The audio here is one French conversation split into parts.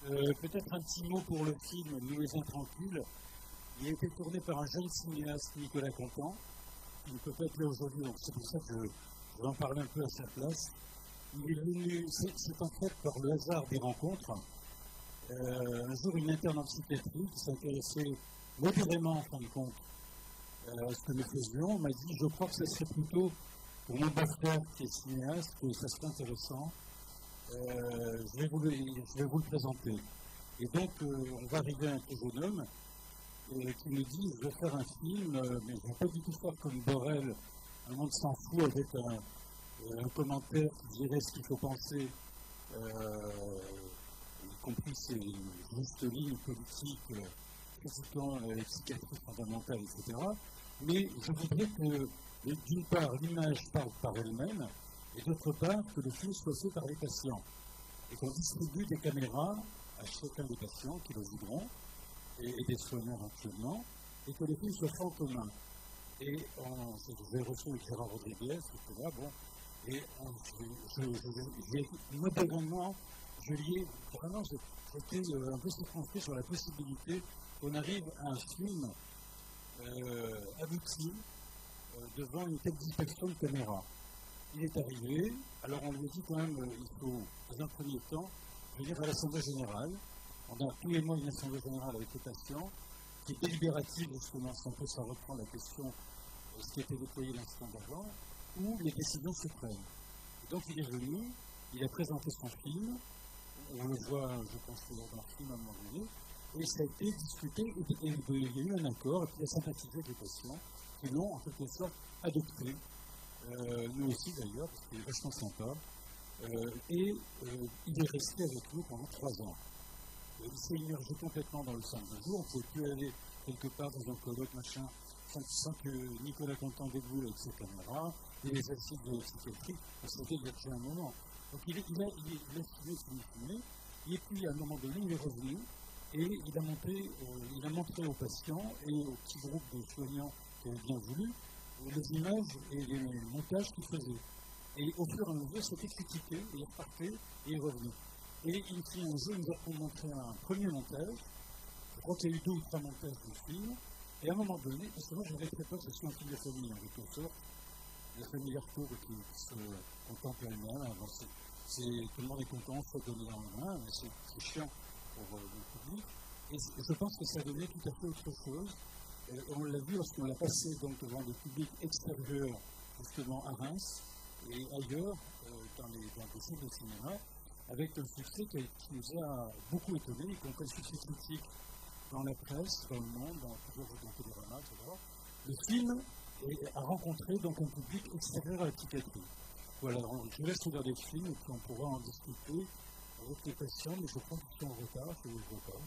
Peut-être un petit mot pour le film Nous les Intranquilles. Il a été tourné par un jeune cinéaste, Nicolas Contant. Il ne peut pas être là aujourd'hui, donc c'est pour ça que je vais en parler un peu à sa place. Il est venu, c'est en fait par le hasard des rencontres. Un jour, une interne en psychiatrie qui s'intéressait modérément, en fin de compte, à ce que nous faisions, m'a dit, je crois que ce serait plutôt pour mon beau-frère qui est cinéaste, que ça serait intéressant. Je vais vous le présenter. Et donc, on va arriver à un petit jeune homme qui me dit, je vais faire un film, mais je ne vais pas du tout faire comme Borel, un monde s'en fout, avec un commentaire qui dirait ce qu'il faut penser, y compris ces justes lignes politiques, critiquant les psychiatries fondamentales, etc. Mais je voudrais que, d'une part, l'image parle par elle-même, et d'autre part, que le film soit fait par les patients. Et qu'on distribue des caméras à chacun des patients qui le voudront, et des soignants actuellement, et que le film soit fait en commun. Et j'ai reçu avec Gérard Rodriguez, etc. Bon, et modérément, vraiment, j'étais un peu circonspect sur la possibilité qu'on arrive à un film abouti devant une telle dispersion de caméras. Il est arrivé, alors on lui a dit quand même, il faut, dans un premier temps, venir à l'Assemblée Générale. On a tous les mois une Assemblée Générale avec les patients, qui est délibérative, justement, si on peut, ça reprend la question, ce qui a été déployé l'instant d'avant, ou les décisions suprêmes. Et donc il est venu, il a présenté son film, on le voit, je pense, dans le film à un moment donné, et ça a été discuté, et il y a eu un accord, et puis il a sympathisé avec les patients, qui l'ont en quelque sorte adopté. Nous aussi d'ailleurs, parce qu'il est vachement sympa, et il est resté avec nous pendant 3 ans. Il s'est immergé complètement dans le centre de jour, on ne pouvait plus aller quelque part dans un colloque, machin, sans que Nicolas Contant déboule avec ses caméras, et les assises de psychiatrie, on s'était il y a déjà un moment. Donc il a filmé, et puis à un moment donné, il est revenu, et il a montré aux patients et aux petits groupes de soignants qui avaient bien voulu, les images et les montages qu'il faisait. Et au fur et à mesure, c'était critiqué, et il repartait, et il est revenu. Et il fit un jeu, il nous a montré un premier montage, je crois qu'il y a eu 2 ou 3 montages du film, et à un moment donné, parce que moi j'avais très peur que ce soit un film de famille, en quelque sorte, la famille Arthur qui se contemple elle-même, tout le monde est content, il faut donner dans la main, mais c'est chiant pour le public, et je pense que ça donnait tout à fait autre chose. On l'a vu lorsqu'on l'a passé donc, devant des publics extérieurs, justement à Reims et ailleurs, dans des salles de cinéma, avec un succès qui nous a beaucoup étonnés, y compris le succès critique dans la presse, dans le monde, dans Télérama, etc. Le film a rencontré donc un public extérieur à la psychiatrie. Voilà, je vous laisse regarder le film et puis on pourra en discuter avec les patients, mais je crois qu'ils sont en retard, je ne les vois pas.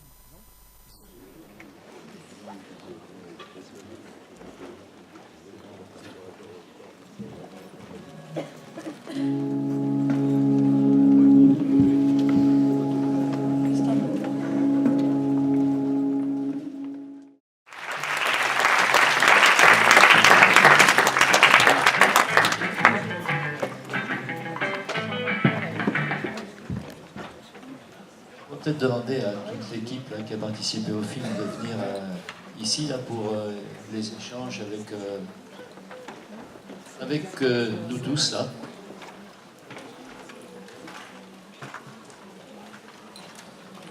Peut-être demander à toute l'équipe qui a participé au film de venir ici là, pour les échanges avec nous tous là.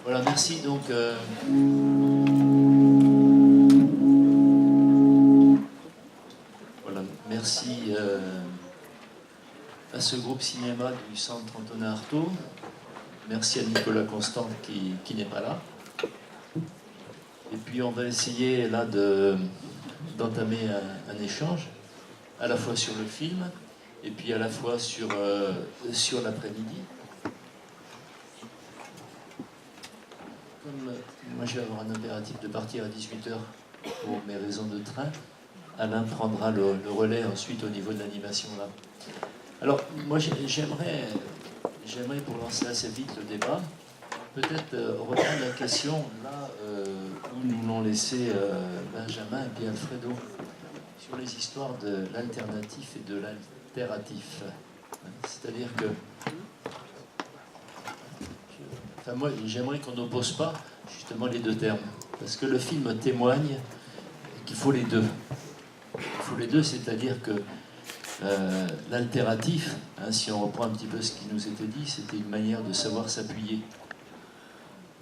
Voilà, merci donc. Voilà, merci à ce groupe cinéma du Centre Antonin Artaud. Merci à Nicolas Constant qui n'est pas là. Et puis on va essayer là d'entamer un échange, à la fois sur le film, et puis à la fois sur l'après-midi. Comme moi je vais avoir un impératif de partir à 18h pour mes raisons de train, Alain prendra le relais ensuite au niveau de l'animation là. Alors moi j'aimerais pour lancer assez vite le débat, peut-être reprendre la question là où nous l'ont laissé Benjamin et puis Alfredo, sur les histoires de l'alternatif et de l'altératif. C'est-à-dire que enfin, moi, j'aimerais qu'on n'oppose pas justement les deux termes. Parce que le film témoigne qu'il faut les deux. Il faut les deux, c'est-à-dire que l'altératif, hein, si on reprend un petit peu ce qui nous était dit, c'était une manière de savoir s'appuyer.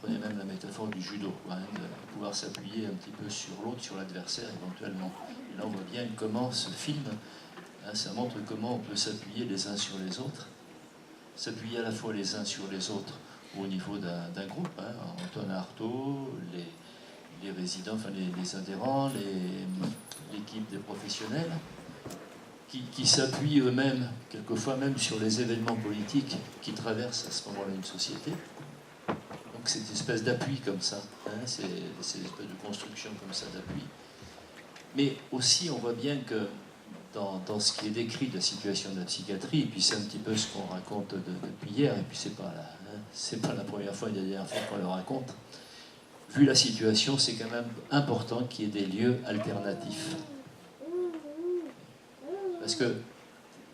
Prenez même la métaphore du judo, hein, de pouvoir s'appuyer un petit peu sur l'autre, sur l'adversaire éventuellement. Et là, on voit bien comment ce film, hein, ça montre comment on peut s'appuyer les uns sur les autres, s'appuyer à la fois les uns sur les autres au niveau d'un groupe, hein, Antoine Artaud, les résidents, enfin les adhérents, l'équipe des professionnels, qui s'appuient eux-mêmes, quelquefois même sur les événements politiques qui traversent à ce moment-là une société. Donc c'est une espèce d'appui comme ça, hein, c'est une espèce de construction comme ça d'appui. Mais aussi on voit bien que dans ce qui est décrit de la situation de la psychiatrie, et puis c'est un petit peu ce qu'on raconte depuis hier, et puis c'est pas la première fois et la dernière fois qu'on le raconte, vu la situation, c'est quand même important qu'il y ait des lieux alternatifs. Parce que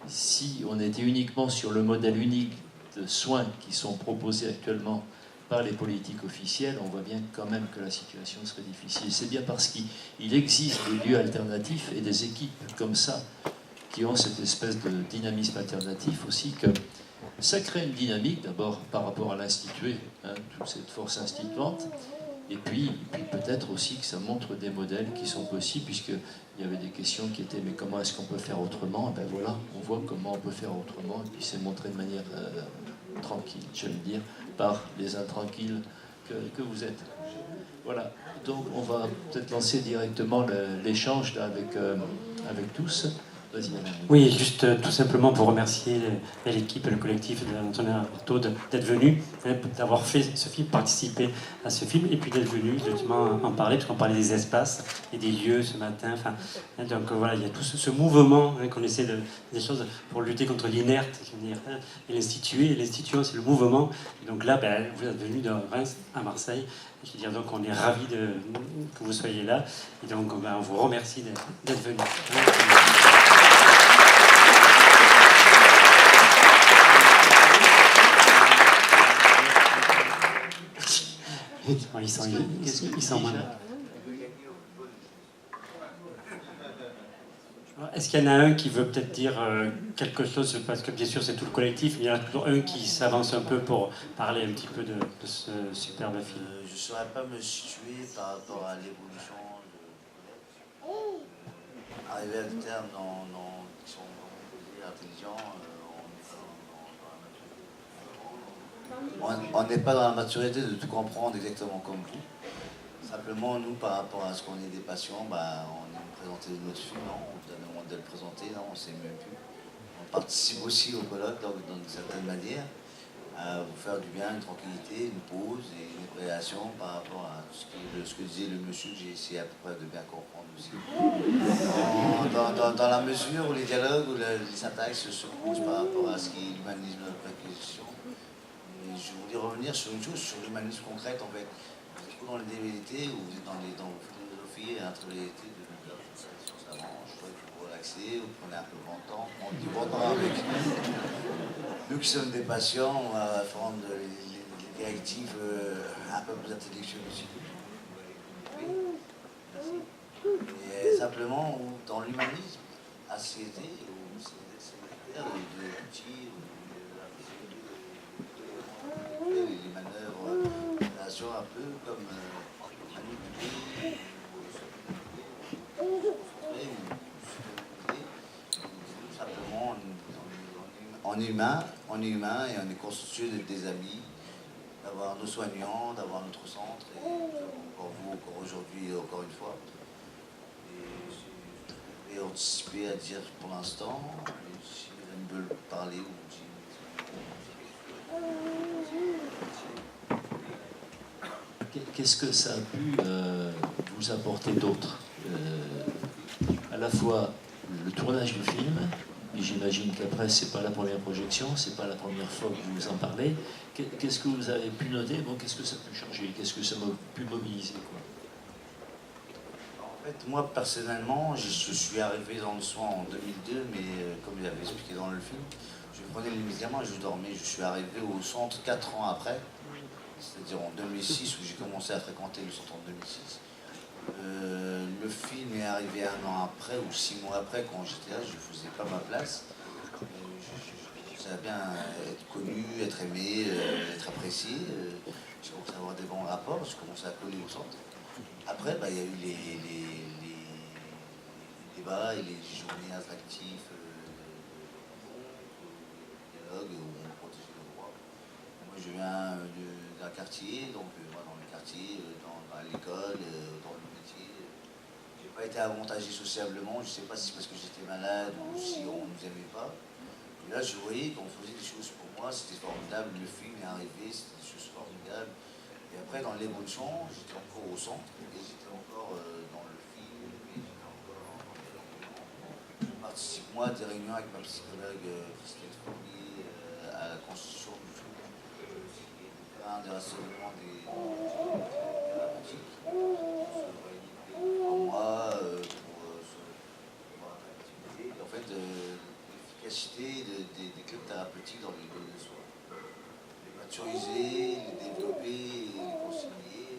si on était uniquement sur le modèle unique de soins qui sont proposés actuellement par les politiques officielles, on voit bien quand même que la situation serait difficile. C'est bien parce qu'il existe des lieux alternatifs et des équipes comme ça qui ont cette espèce de dynamisme alternatif aussi, que ça crée une dynamique d'abord par rapport à l'institué, hein, toute cette force instituante, et puis peut-être aussi que ça montre des modèles qui sont possibles, puisqu'il y avait des questions qui étaient mais comment est-ce qu'on peut faire autrement? Et ben voilà, on voit comment on peut faire autrement, et puis c'est montré de manière tranquille, j'aime dire, par les intranquilles que vous êtes. Voilà, donc on va peut-être lancer directement l'échange avec tous. Oui, juste tout simplement pour remercier l'équipe et le collectif d'Antonin Artaud d'être venu, d'avoir fait ce film, participer à ce film, et puis d'être venu justement en parler, parce qu'on parlait des espaces et des lieux ce matin. Enfin, donc voilà, il y a tout ce mouvement qu'on essaie des choses pour lutter contre l'inerte et l'institué. Et l'instituant, c'est le mouvement. Et donc là, vous êtes venu de Reims à Marseille. Je veux dire, donc on est ravis que vous soyez là. Et donc on vous remercie d'être venu. Ils sont mal. Est-ce qu'il y en a un qui veut peut-être dire quelque chose, parce que bien sûr c'est tout le collectif, mais il y en a toujours un qui s'avance un peu pour parler un petit peu de ce superbe film. Je ne saurais pas me situer par rapport à l'évolution arriver à des termes qui sont intelligents. On n'est pas dans la maturité de tout comprendre exactement comme vous. Simplement, nous, par rapport à ce qu'on est des patients, on nous présente notre film, non, on donne le monde de le présenter, non, on ne sait même plus. On participe aussi au colloque d'une certaine manière, à vous faire du bien, une tranquillité, une pause et une réaction par rapport à ce que disait le monsieur, que j'ai essayé à peu près de bien comprendre aussi. Dans la mesure où les dialogues, où les syntaxes se posent par rapport à ce qui est l'humanisme de la préposition. Et je voulais revenir sur une chose, sur l'humanisme concret en fait. Vous êtes dans les DVT ou vous êtes dans vos philosophies entre les DVT de science avant, je crois que vous relaxez, vous prenez un peu de bon temps, on dit bon temps avec nous qui sommes des patients, on va prendre les directives un peu plus intellectuelles aussi. Oui, merci. Et simplement, dans l'humanisme, assez aidé, ou c'est de petits, les manœuvres de relation un peu comme manipuler, simplement on est humain et on est constitué des amis, d'avoir nos soignants, d'avoir notre centre, et encore vous, encore aujourd'hui, encore une fois. Et anticiper à dire pour l'instant, si vous veulent parler ou dire. Qu'est-ce que ça a pu vous apporter d'autre à la fois le tournage du film, et j'imagine qu'après c'est pas la première projection, c'est pas la première fois que vous en parlez. Qu'est-ce que vous avez pu noter? Bon, qu'est-ce que ça a pu changer? Qu'est-ce que ça a pu mobiliser, quoi? En fait, moi personnellement, je suis arrivé dans le soin en 2002, mais comme il avait expliqué dans le film, je prenais les médicaments et je dormais. Je suis arrivé au centre 4 ans après. c'est-à-dire en 2006, où j'ai commencé à fréquenter le centre en 2006. Le film est arrivé 1 an après, ou 6 mois après, quand j'étais là, je ne faisais pas ma place. Je savais bien être connu, être aimé, être apprécié. J'ai commencé à avoir des bons rapports, j'ai commencé à coller au centre. Après, il y a eu les débats et les journées attractives, dialogue où on protégeait le droit. Moi, je viens d'un quartier, donc moi, dans le quartier, dans l'école, dans le métier. J'ai pas été avantagé sociablement, je ne sais pas si c'est parce que j'étais malade ou si on ne nous aimait pas. Et là, je voyais qu'on faisait des choses pour moi, c'était formidable, le film est arrivé, c'était des choses formidables. Et après, dans les bonnes champs, j'étais encore au centre, et j'étais encore dans le film, et j'étais encore je participe, moi, à des réunions avec ma psychologue Christelle Fournier, à la constitution du film, qui est un des rassemblements des thérapeutiques. On se réunit pour moi, pour activité. En fait, l'efficacité des clubs thérapeutiques dans les lieux de soins. Les maturiser, les développer, les concilier.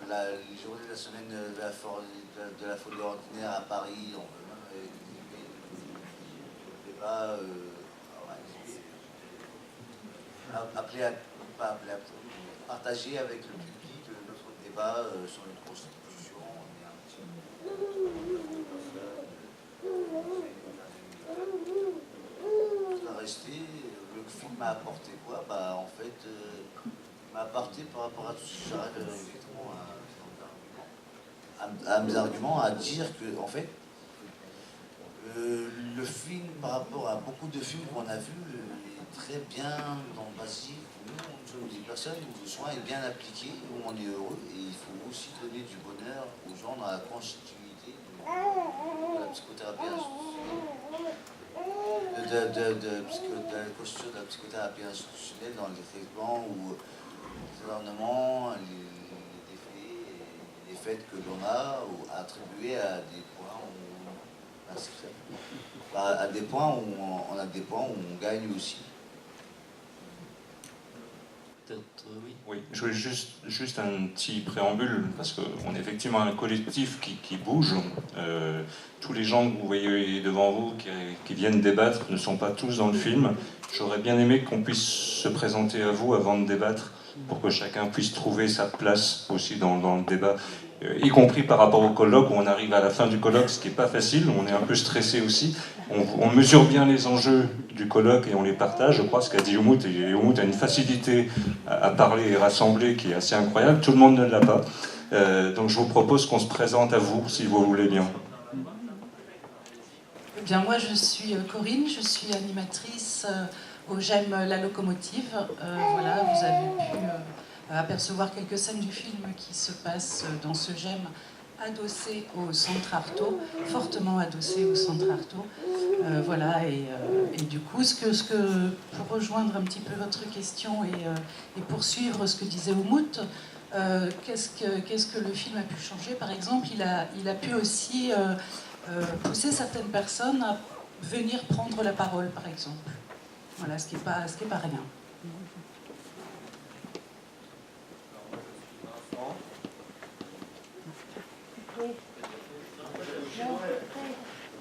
Les journées de la semaine de la folie ordinaire à Paris, on peut même exhiber le débat, partager avec le public notre débat sur une constitution. Le film m'a apporté quoi? En fait, il m'a apporté par rapport à tout ce que j'arrive exactement à mes arguments, à dire que, en fait, le film, par rapport à beaucoup de films qu'on a vus, est très bien dans le basique. Nous, des personnes où le soin est bien appliqué, où on est heureux, et il faut aussi donner du bonheur aux gens dans la continuité de la psychothérapie de la posture de la psychothérapie institutionnelle dans les traitements où les gouvernements, les défaits, les faits que l'on a attribués à des points à des points où on a des points où on gagne aussi. Oui. Oui, je voulais juste un petit préambule, parce qu'on est effectivement un collectif qui bouge. Tous les gens que vous voyez devant vous, qui viennent débattre, ne sont pas tous dans le film. J'aurais bien aimé qu'on puisse se présenter à vous avant de débattre, pour que chacun puisse trouver sa place aussi dans le débat, y compris par rapport au colloque, où on arrive à la fin du colloque, ce qui n'est pas facile, on est un peu stressé aussi. On mesure bien les enjeux du colloque et on les partage, je crois, ce qu'a dit Umut, et Umut a une facilité à parler et rassembler qui est assez incroyable, tout le monde ne l'a pas. Donc je vous propose qu'on se présente à vous, si vous voulez bien. Eh bien, moi, je suis Corinne, je suis animatrice au GEM La Locomotive. Voilà, vous avez pu apercevoir quelques scènes du film qui se passent dans ce GEM adossé au centre Artaud, fortement adossé au centre Artaud. Voilà, et du coup, pour rejoindre un petit peu votre question et poursuivre ce que disait Umut, qu'est-ce que le film a pu changer? Par exemple, il a pu aussi pousser certaines personnes à venir prendre la parole, par exemple. Voilà, ce qui est pas rien.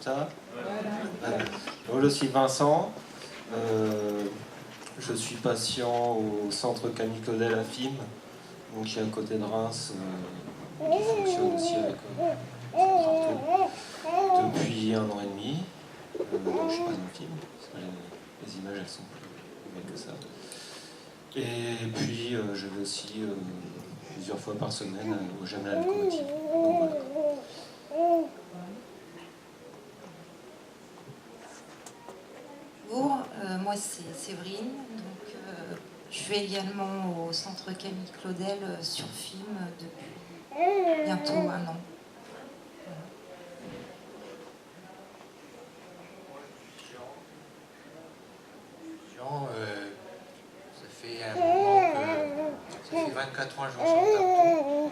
Ça va? Donc, je suis Vincent, je suis patient au centre Camille Claudel à FIM, donc qui est à côté de Reims, qui fonctionne aussi avec depuis 1 an et demi. Donc je suis pas dans le film, parce que les images elles sont plus belles que ça. Et puis je vais aussi plusieurs fois par semaine au GEM La Locomotive. Donc voilà. Bonjour, moi c'est Séverine, donc je suis également au centre Camille Claudel sur film depuis bientôt 1 an. Jean, ça fait un moment que ça fait 24 ans que je chante Artaud.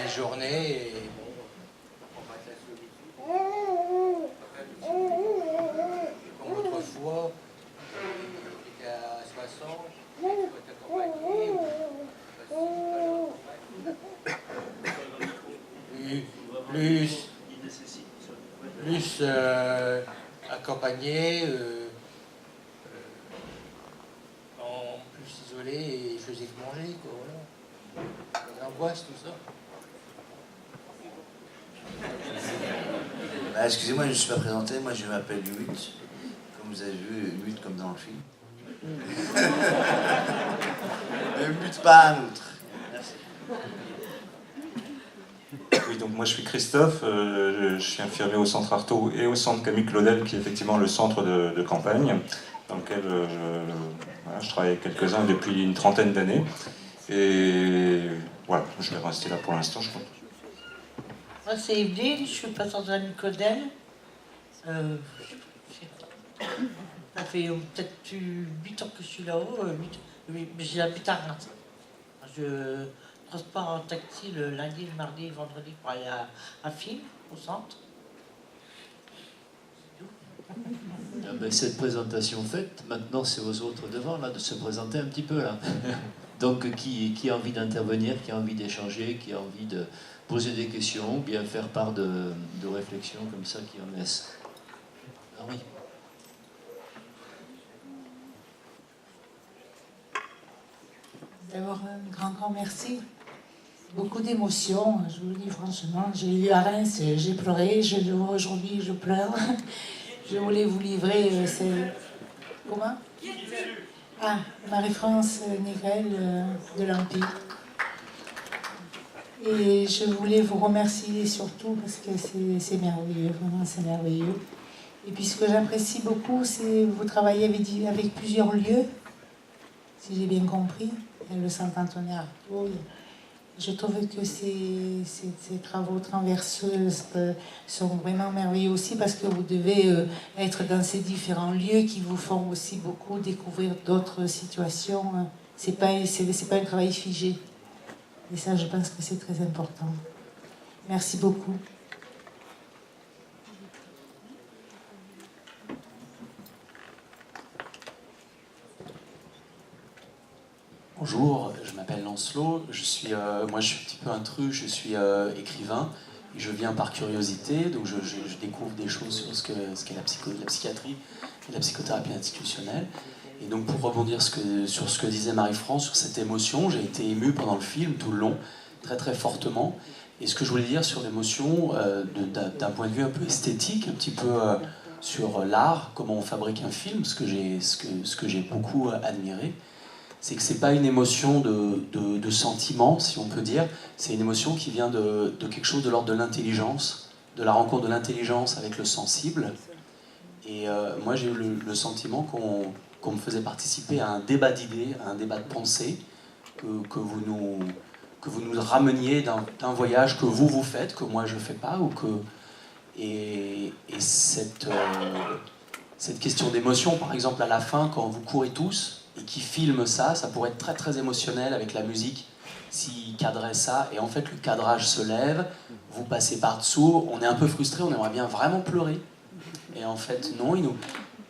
les journées et bon, on va te la solitude. Comme autrefois, j'étais à 60, je peux t'accompagner. Plus accompagné, en plus isolé et je faisais que manger, quoi, voilà. L'angoisse, tout ça. Bah, excusez-moi, je ne me suis pas présenté. Moi, je m'appelle Humut. Comme vous avez vu, Humut comme dans le film. Humut pas un autre. Merci. Oui, donc moi je suis Christophe, je suis infirmier au centre Artaud et au centre Camille Claudel, qui est effectivement le centre de campagne, dans lequel voilà, je travaille avec quelques-uns depuis une trentaine d'années. Et voilà, je vais rester là pour l'instant, je crois. Moi, c'est Evelyne, je suis patiente à Nicodel. Ça fait peut-être plus 8 ans que je suis là-haut, mais j'habite à Reims. Je transporte en taxi le lundi, le mardi, le vendredi pour aller à Film, au centre. Ah ben, cette présentation faite, maintenant c'est aux autres devant là, de se présenter un petit peu là. Donc qui a envie d'intervenir, qui a envie d'échanger, qui a envie de poser des questions, ou bien faire part de réflexions comme ça qui en naissent. Ah oui. D'abord, un grand merci. Beaucoup d'émotions, je vous le dis franchement. J'ai eu à Reims, j'ai pleuré, je le vois aujourd'hui, je pleure. Je voulais vous livrer comment? Ah, Marie-France Négrel de l'Empire. Et je voulais vous remercier surtout parce que c'est merveilleux, vraiment c'est merveilleux. Et puis ce que j'apprécie beaucoup, c'est que vous travaillez avec plusieurs lieux, si j'ai bien compris. Il y a le Saint-Antonin Artaud. Je trouve que ces travaux transversaux sont vraiment merveilleux aussi parce que vous devez être dans ces différents lieux qui vous font aussi beaucoup découvrir d'autres situations. C'est pas un travail figé. Et ça, je pense que c'est très important. Merci beaucoup. Bonjour, je m'appelle Lancelot, moi je suis un petit peu intrus, je suis écrivain, et je viens par curiosité, donc je découvre des choses sur ce qu'est la psychiatrie et la psychothérapie institutionnelle. Et donc pour rebondir sur ce que disait Marie-France, sur cette émotion, j'ai été ému pendant le film tout le long, très très fortement. Et ce que je voulais dire sur l'émotion, d'un point de vue un peu esthétique, un petit peu sur l'art, comment on fabrique un film, ce que j'ai beaucoup admiré, c'est que c'est pas une émotion de sentiment, si on peut dire, c'est une émotion qui vient de quelque chose de l'ordre de l'intelligence, de la rencontre de l'intelligence avec le sensible. Et moi j'ai eu le sentiment qu'on me faisait participer à un débat d'idées, à un débat de pensée, que vous nous rameniez d'un voyage que vous faites, que moi je fais pas, et cette question d'émotion, par exemple à la fin, quand vous courez tous, et qui filme ça pourrait être très très émotionnel avec la musique, s'il cadrait ça, et en fait le cadrage se lève, vous passez par-dessous, on est un peu frustré, on aimerait bien vraiment pleurer, et en fait non,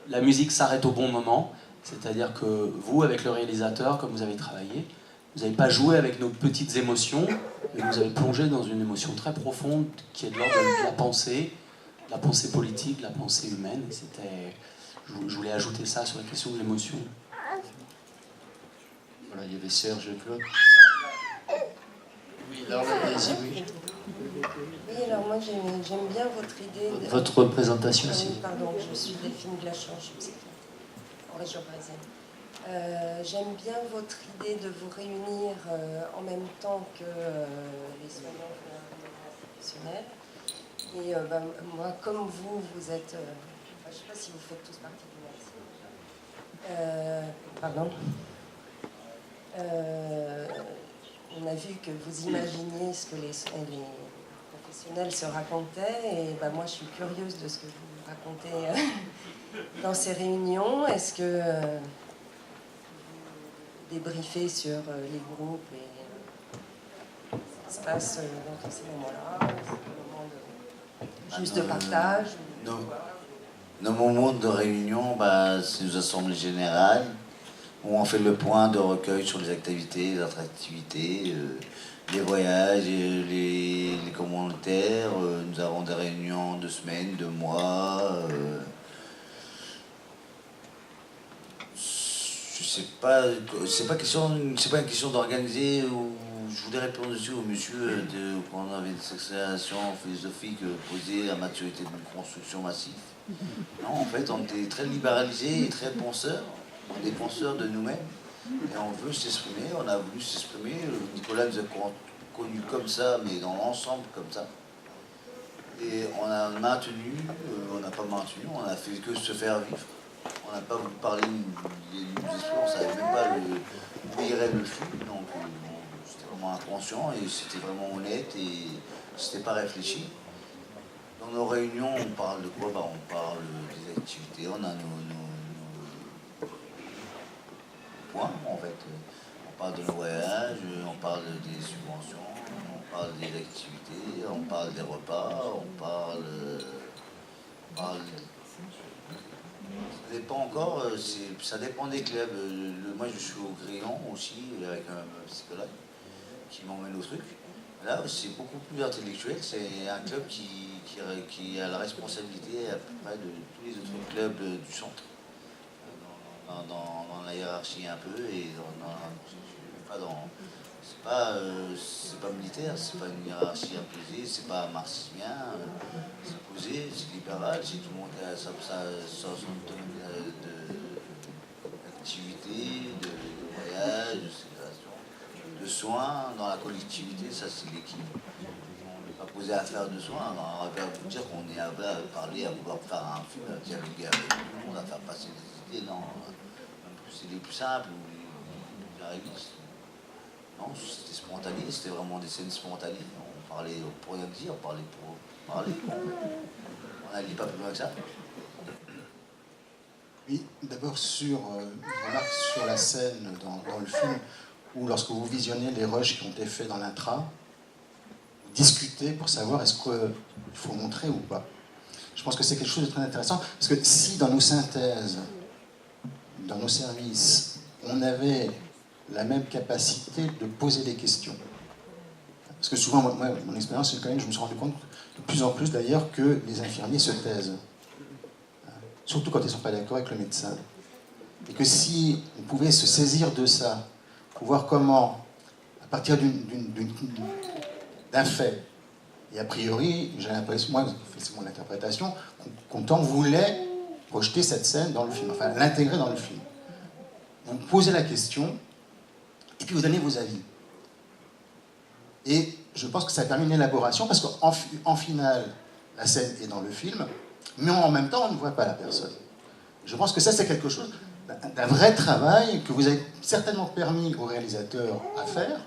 la musique s'arrête au bon moment, c'est-à-dire que vous, avec le réalisateur, comme vous avez travaillé, vous n'avez pas joué avec nos petites émotions, mais vous avez plongé dans une émotion très profonde qui est de l'ordre de la pensée politique, de la pensée humaine, je voulais ajouter ça sur la question de l'émotion. Voilà, il y avait Serge et Claude. Oui, alors allez-y, oui. Oui, alors moi j'aime bien votre idée. Votre présentation aussi. Pardon, je suis Delphine Glachon, je suis psychiatre en région parisienne. J'aime bien votre idée de vous réunir en même temps que les soignants professionnels. Et moi, comme vous êtes. Je ne sais pas si vous faites tous partie du médecin. Pardon. On a vu que vous imaginiez ce que les professionnels se racontaient, et moi je suis curieuse de ce que vous racontez dans ces réunions. Est-ce que vous débriefez sur les groupes et se passe dans ces moments-là? C'est un moment juste de partage? Nos moments de réunion, c'est nos assemblées générales où on fait le point de recueil sur les activités, les attractivités, les voyages, les commentaires. Nous avons des réunions de semaines, de mois. Je sais pas, c'est pas une question d'organiser ou je voudrais répondre dessus au monsieur quand on avait une accélération philosophique posée à maturité d'une construction massive. Non, en fait, on était très libéralisés et très penseurs. On est penseurs de nous-mêmes et on veut s'exprimer, on a voulu s'exprimer. Nicolas nous a connus comme ça, mais dans l'ensemble comme ça. Et on a maintenu, on n'a pas maintenu, on a fait que se faire vivre. On n'a pas voulu parler des esprits, on ne savait même pas où irait le film, donc c'était vraiment inconscient et c'était vraiment honnête et c'était pas réfléchi. Dans nos réunions, on parle de quoi? On parle des activités, on a nos points en fait. On parle de nos voyages, on parle des subventions, on parle des activités, on parle des repas, on parle ça dépend encore, ça dépend des clubs. Moi je suis au Grillon aussi, avec un psychologue qui m'emmène au truc. Là c'est beaucoup plus intellectuel, c'est un club qui a la responsabilité à peu près de tous les autres clubs du centre. Dans la hiérarchie un peu, et c'est pas militaire, c'est pas une hiérarchie imposée, c'est pas marxismien, c'est posé, c'est libéral, c'est tout le monde a son autonomie d'activité, de voyage, de soins dans la collectivité, ça c'est l'équipe. On n'est pas posé à faire de soins, on va vous dire qu'on est à parler, à vouloir faire un film, à dialoguer avec tout le monde, à faire passer des idées, non. C'est les plus simples ou les arrivistes. Non, c'était spontané, c'était vraiment des scènes spontanées. On parlait pour rien dire, on parlait pour parler. On n'allait pas plus loin que ça. Oui, d'abord sur une remarque sur la scène dans le film où lorsque vous visionnez les rushs qui ont été faits dans l'intra, vous discutez pour savoir est-ce qu'il faut montrer ou pas. Je pense que c'est quelque chose de très intéressant parce que si dans nos synthèses, dans nos services, on avait la même capacité de poser des questions. Parce que souvent, moi mon expérience, c'est quand même, je me suis rendu compte de plus en plus d'ailleurs que les infirmiers se taisent. Surtout quand ils ne sont pas d'accord avec le médecin. Et que si on pouvait se saisir de ça, pour voir comment, à partir d'un fait, et a priori, j'ai l'impression, moi, c'est mon interprétation, qu'on voulait projeter cette scène dans le film, enfin l'intégrer dans le film. Vous posez la question, et puis vous donnez vos avis. Et je pense que ça permet une élaboration, parce qu'en finale, la scène est dans le film, mais en même temps, on ne voit pas la personne. Je pense que ça, c'est quelque chose d'un vrai travail que vous avez certainement permis aux réalisateurs à faire,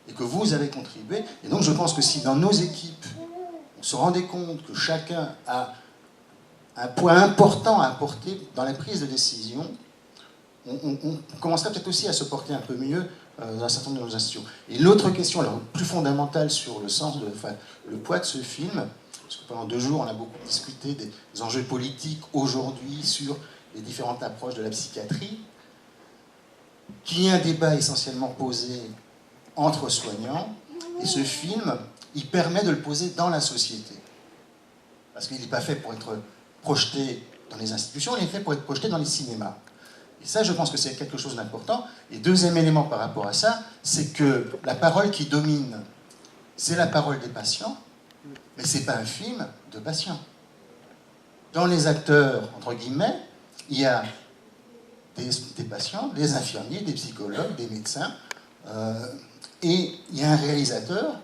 et que vous avez contribué. Et donc, je pense que si dans nos équipes, on se rendait compte que chacun a un poids important à apporter dans la prise de décision, on commencerait peut-être aussi à se porter un peu mieux dans un certain nombre de nos institutions. Et l'autre question, alors, plus fondamentale sur le poids de ce film, parce que pendant 2 jours, on a beaucoup discuté des enjeux politiques aujourd'hui sur les différentes approches de la psychiatrie, qui est un débat essentiellement posé entre soignants, et ce film, il permet de le poser dans la société. Parce qu'il n'est pas fait pour être projeté dans les institutions, il est fait pour être projeté dans les cinémas. Et ça, je pense que c'est quelque chose d'important. Et deuxième élément par rapport à ça, c'est que la parole qui domine, c'est la parole des patients, mais ce n'est pas un film de patients. Dans les acteurs, entre guillemets, il y a des patients, des infirmiers, des psychologues, des médecins, et il y a un réalisateur,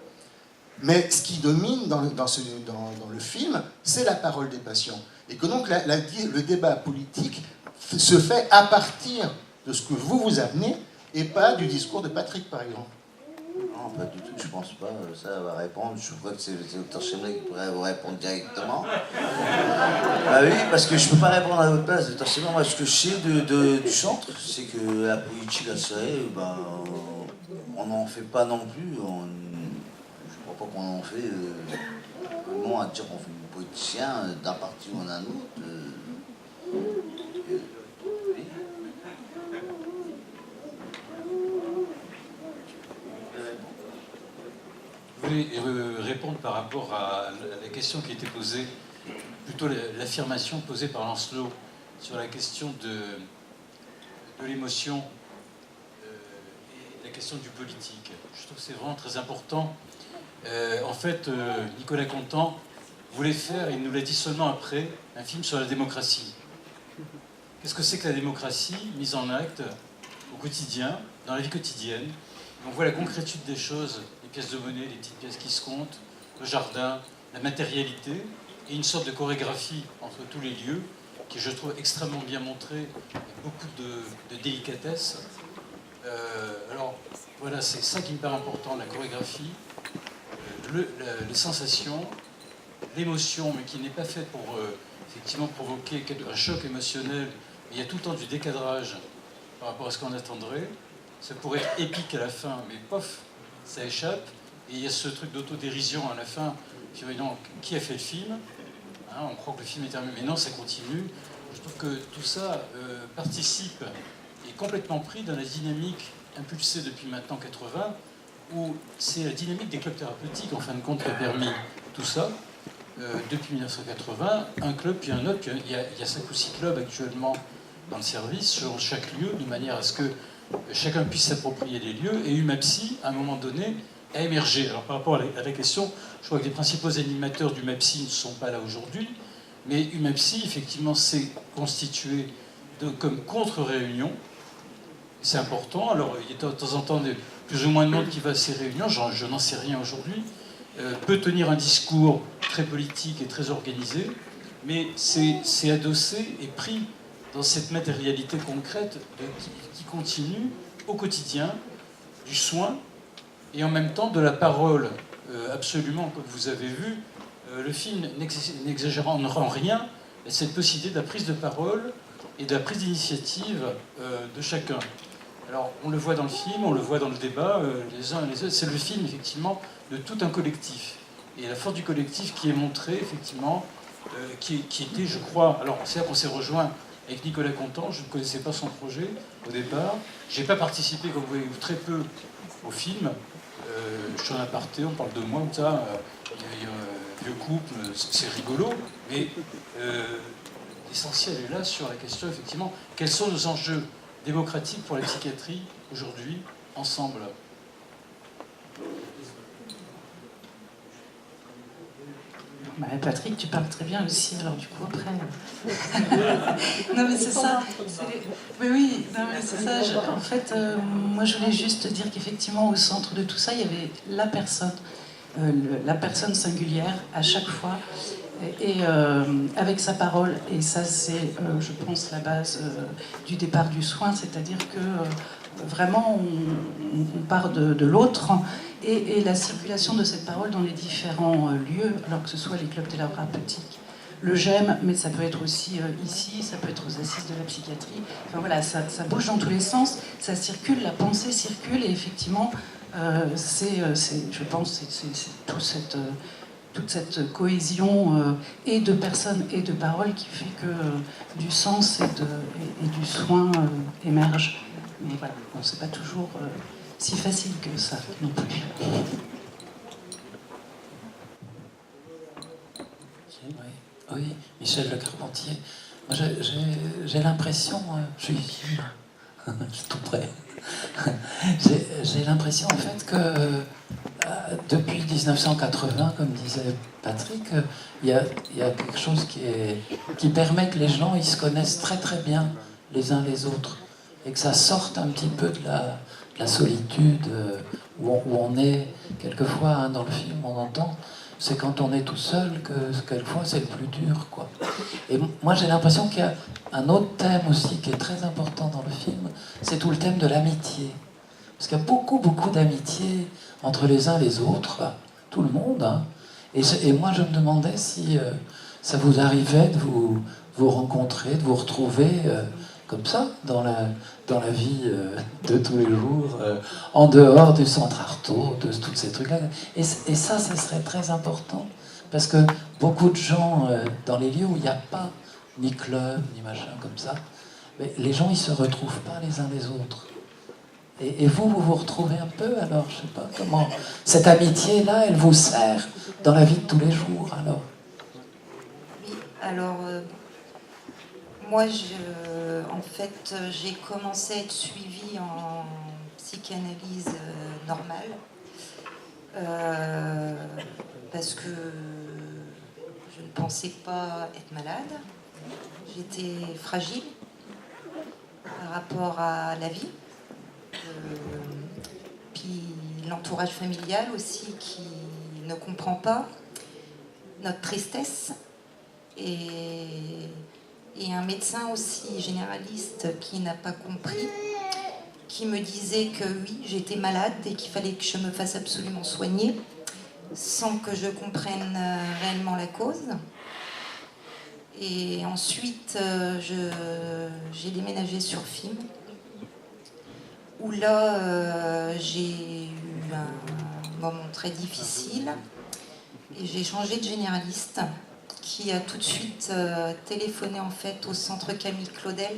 mais ce qui domine dans le film, c'est la parole des patients. Et que donc le débat politique se fait à partir de ce que vous amenez, et pas du discours de Patrick, par exemple. Non, pas du tout, je pense pas. Ça va répondre. Je vois que c'est le docteur Chemley qui pourrait vous répondre directement. Bah oui, parce que je peux pas répondre à votre place, docteur Chemley. Moi, ce que je sais du centre, c'est que la politique à serrer, on n'en fait pas non plus. pas qu'on en fait non à dire qu'on fait une peau de chien d'un parti ou d'un autre. Je voulais répondre par rapport à la question qui était posée, plutôt l'affirmation posée par Lancelot sur la question de l'émotion et la question du politique. Je trouve que c'est vraiment très important. En fait, Nicolas Contant voulait faire, il nous l'a dit seulement après, un film sur la démocratie. Qu'est-ce que c'est que la démocratie mise en acte au quotidien, dans la vie quotidienne? On voit la concrétude des choses, les pièces de monnaie, les petites pièces qui se comptent, le jardin, la matérialité, et une sorte de chorégraphie entre tous les lieux, qui je trouve extrêmement bien montrée, avec beaucoup de délicatesse. Alors voilà, c'est ça qui me paraît important, la chorégraphie, les sensations, l'émotion, mais qui n'est pas faite pour effectivement provoquer un choc émotionnel, mais il y a tout le temps du décadrage par rapport à ce qu'on attendrait. Ça pourrait être épique à la fin, mais pof, ça échappe. Et il y a ce truc d'autodérision à la fin. Qui a fait le film? On croit que le film est terminé, mais non, ça continue. Je trouve que tout ça participe, est complètement pris dans la dynamique impulsée depuis maintenant 80, où c'est la dynamique des clubs thérapeutiques, en fin de compte, qui a permis tout ça. Depuis 1980, un club puis un autre, puis il y a 5 ou 6 clubs actuellement dans le service, sur chaque lieu, de manière à ce que chacun puisse s'approprier les lieux, et UMAPSI, à un moment donné, a émergé. Alors par rapport à la question, je crois que les principaux animateurs du MAPSI ne sont pas là aujourd'hui, mais UMAPSI, effectivement, s'est constitué comme contre-réunion. C'est important. Alors il y a de temps en temps plus ou moins de monde qui va à ces réunions, je n'en sais rien aujourd'hui, peut tenir un discours très politique et très organisé, mais c'est adossé et pris dans cette matérialité concrète qui continue au quotidien, du soin, et en même temps de la parole. Absolument, comme vous avez vu, le film n'exagère en rien cette possibilité de la prise de parole et de la prise d'initiative de chacun. Alors, on le voit dans le film, on le voit dans le débat, les uns et les autres. C'est le film, effectivement, de tout un collectif. Et la force du collectif qui est montrée, effectivement, qui était, je crois... Alors, c'est là qu'on s'est rejoint avec Nicolas Contant. Je ne connaissais pas son projet au départ. Je n'ai pas participé, comme vous voyez, très peu au film. Je suis en aparté, on parle de moi, ou ça. Il y a un vieux couple, c'est rigolo. Mais l'essentiel est là sur la question, effectivement, quels sont nos enjeux démocratiques pour la psychiatrie aujourd'hui, ensemble. Bah, Patrick, tu parles très bien aussi, alors du coup après... Non mais c'est ça. Mais oui, non mais c'est ça. En fait, moi je voulais juste dire qu'effectivement au centre de tout ça, il y avait la personne singulière à chaque fois, et avec sa parole. Et ça c'est, je pense, la base du départ du soin, c'est-à-dire que vraiment on part de l'autre. Et la circulation de cette parole dans les différents lieux, alors que ce soit les clubs thérapeutiques, le GEM, mais ça peut être aussi ici, ça peut être aux assises de la psychiatrie. Enfin voilà, ça bouge dans tous les sens, ça circule, la pensée circule, et effectivement, je pense, c'est toute cette cohésion et de personnes et de paroles qui fait que du sens et du soin émergent. Mais voilà, bon, c'est pas toujours... si facile que ça non plus. Oui, Michel Le Carpentier. Moi, j'ai l'impression, je suis ici, je suis tout près. J'ai l'impression en fait que depuis 1980, comme disait Patrick, il y a quelque chose qui permet que les gens ils se connaissent très très bien les uns les autres, et que ça sorte un petit peu de la solitude où on est quelquefois, hein, dans le film on entend, c'est quand on est tout seul que quelquefois c'est le plus dur, quoi. Et moi j'ai l'impression qu'il y a un autre thème aussi qui est très important dans le film, c'est tout le thème de l'amitié, parce qu'il y a beaucoup d'amitié entre les uns et les autres, tout le monde, hein. Et moi je me demandais si ça vous arrivait de vous rencontrer, de vous retrouver comme ça dans la vie de tous les jours, en dehors du centre Artaud, de tous ces trucs-là. Et ça serait très important. Parce que beaucoup de gens, dans les lieux où il n'y a pas ni club, ni machin comme ça, mais les gens, ils ne se retrouvent pas les uns les autres. Et vous vous retrouvez un peu, alors, je ne sais pas comment... Cette amitié-là, elle vous sert dans la vie de tous les jours, alors? Oui, alors, moi, en fait, j'ai commencé à être suivie en psychanalyse normale, parce que je ne pensais pas être malade. J'étais fragile par rapport à la vie. Puis l'entourage familial aussi qui ne comprend pas notre tristesse. Et un médecin aussi généraliste qui n'a pas compris, qui me disait que oui, j'étais malade et qu'il fallait que je me fasse absolument soigner sans que je comprenne réellement la cause. Et ensuite, j'ai déménagé sur Film, où là, j'ai eu un moment très difficile et j'ai changé de généraliste qui a tout de suite téléphoné en fait au centre Camille Claudel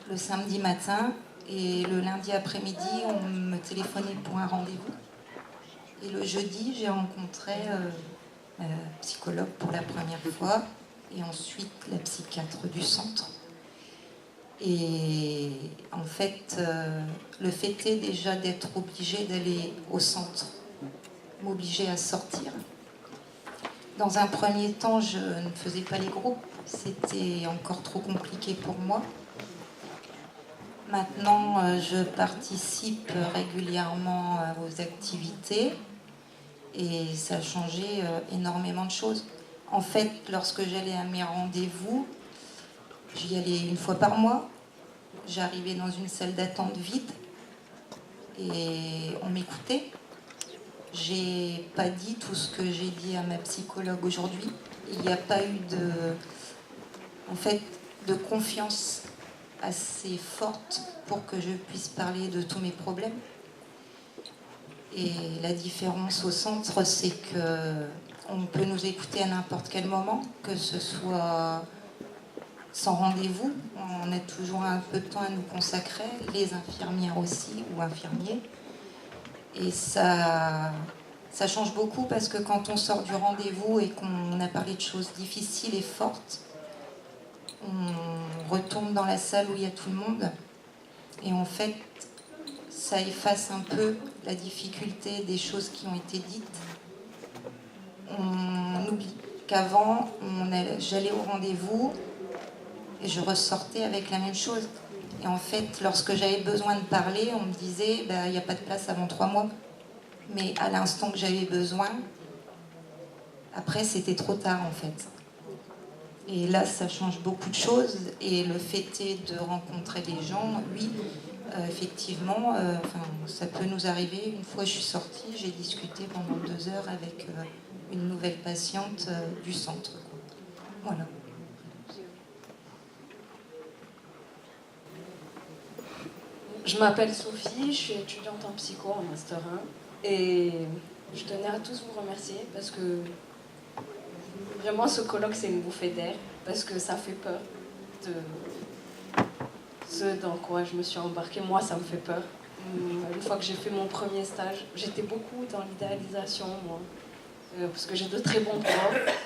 le samedi matin, et le lundi après-midi, on me téléphonait pour un rendez-vous. Et le jeudi, j'ai rencontré la psychologue pour la première fois, et ensuite la psychiatre du centre. Et en fait, le fait est déjà d'être obligée d'aller au centre, m'obliger à sortir. Dans un premier temps, je ne faisais pas les groupes, c'était encore trop compliqué pour moi. Maintenant, je participe régulièrement aux activités et ça a changé énormément de choses. En fait, lorsque j'allais à mes rendez-vous, j'y allais une fois par mois. J'arrivais dans une salle d'attente vide et on m'écoutait. J'ai pas dit tout ce que j'ai dit à ma psychologue aujourd'hui. Il n'y a pas eu de confiance assez forte pour que je puisse parler de tous mes problèmes. Et la différence au centre, c'est que on peut nous écouter à n'importe quel moment, que ce soit sans rendez-vous. On a toujours un peu de temps à nous consacrer, les infirmières aussi, ou infirmiers. Et ça change beaucoup parce que quand on sort du rendez-vous et qu'on a parlé de choses difficiles et fortes, on retourne dans la salle où il y a tout le monde. Et en fait, ça efface un peu la difficulté des choses qui ont été dites. On oublie qu'avant, j'allais au rendez-vous et je ressortais avec la même chose. Et en fait, lorsque j'avais besoin de parler, on me disait il n'y a pas de place avant 3 mois. Mais à l'instant que j'avais besoin, après c'était trop tard en fait. Et là, ça change beaucoup de choses. Et le fait est de rencontrer des gens, oui, effectivement, ça peut nous arriver. Une fois je suis sortie, j'ai discuté pendant 2 heures avec une nouvelle patiente du centre. Voilà. Je m'appelle Sophie, je suis étudiante en psycho en Master 1 et je tenais à tous vous remercier parce que vraiment ce colloque c'est une bouffée d'air parce que ça fait peur de ce dans quoi je me suis embarquée. Moi ça me fait peur. Une fois que j'ai fait mon premier stage, j'étais beaucoup dans l'idéalisation moi parce que j'ai de très bons profs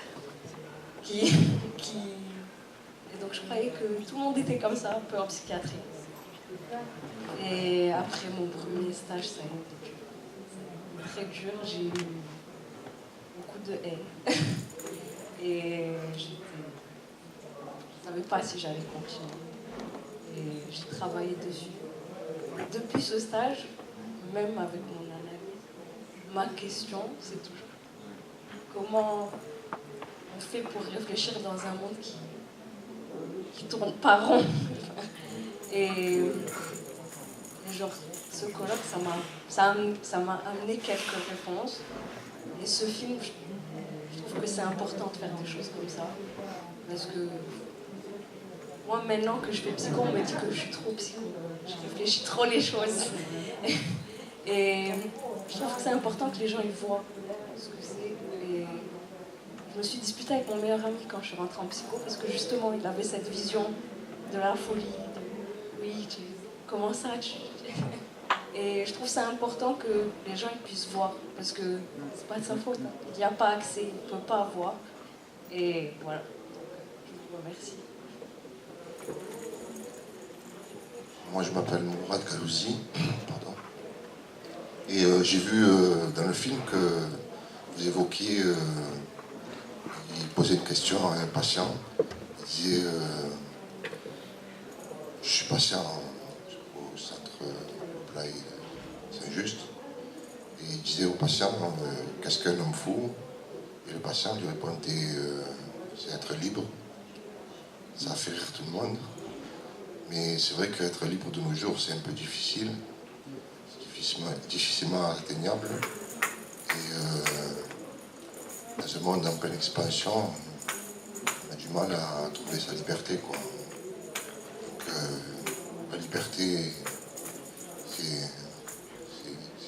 qui... Et donc je croyais que tout le monde était comme ça, un peu en psychiatrie. Et après mon premier stage, ça a été très dur. J'ai eu beaucoup de haine. Et je ne savais pas si j'allais continuer. Et j'ai travaillé dessus. Depuis ce stage, même avec mon analyse, ma question, c'est toujours comment on fait pour réfléchir dans un monde qui tourne pas rond. Et genre, ce colloque, ça m'a amené quelques réponses. Et ce film, je trouve que c'est important de faire des choses comme ça. Parce que moi, maintenant que je fais psycho, on me dit que je suis trop psycho. Je réfléchis trop les choses. Et je trouve que c'est important que les gens y voient ce que c'est. Et je me suis disputée avec mon meilleur ami quand je suis rentrée en psycho parce que justement, il avait cette vision de la folie. Oui, comment ça Et je trouve ça important que les gens ils puissent voir parce que c'est pas de sa faute. Hein. Il n'y a pas accès, il ne peut pas voir. Et voilà. Je vous remercie. Moi, je m'appelle Mourad Galouzi, pardon. Et j'ai vu dans le film que vous évoquiez, il posait une question à un patient. Il disait, je suis patient au centre Blaye Saint-Just. Et il disait au patient, qu'est-ce qu'un homme fou? Et le patient lui répondait, c'est être libre. Ça a fait rire tout le monde. Mais c'est vrai qu'être libre de nos jours, c'est un peu difficile. C'est difficilement atteignable. Et dans un monde en pleine expansion, on a du mal à trouver sa liberté, quoi. Donc, la liberté, c'est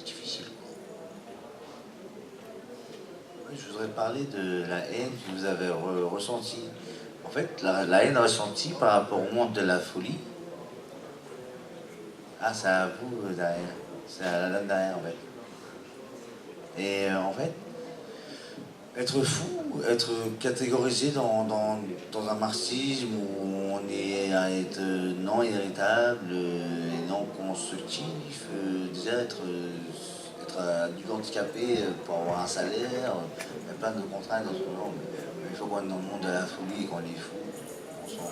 difficile, quoi. Je voudrais parler de la haine que vous avez ressentie. En fait, la haine ressentie par rapport au monde de la folie. Ah, c'est à vous derrière. C'est à la dame derrière, en fait. Et en fait, être fou, être catégorisé dans un marxisme où on est à être non irritable et non constructif, déjà être adulte handicapé pour avoir un salaire, il y a plein de contraintes dans ce moment. Mais il faut qu'on est dans le monde de la folie et qu'on est fou, on s'en fout.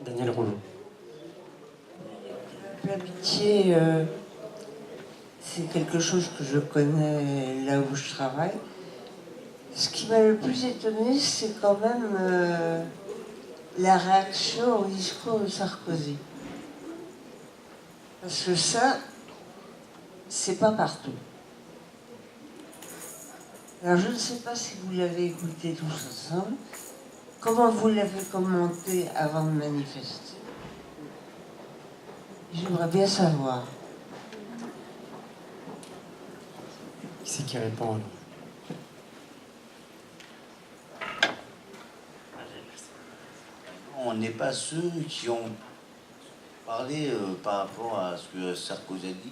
Daniel Rouleau. L'amitié, c'est quelque chose que je connais là où je travaille. Ce qui m'a le plus étonné, c'est quand même la réaction au discours de Sarkozy. Parce que ça, c'est pas partout. Alors je ne sais pas si vous l'avez écouté tous ensemble. Comment vous l'avez commenté avant de manifester? J'aimerais bien savoir. Qui c'est qui répond alors? On n'est pas ceux qui ont parlé par rapport à ce que Sarkozy a dit.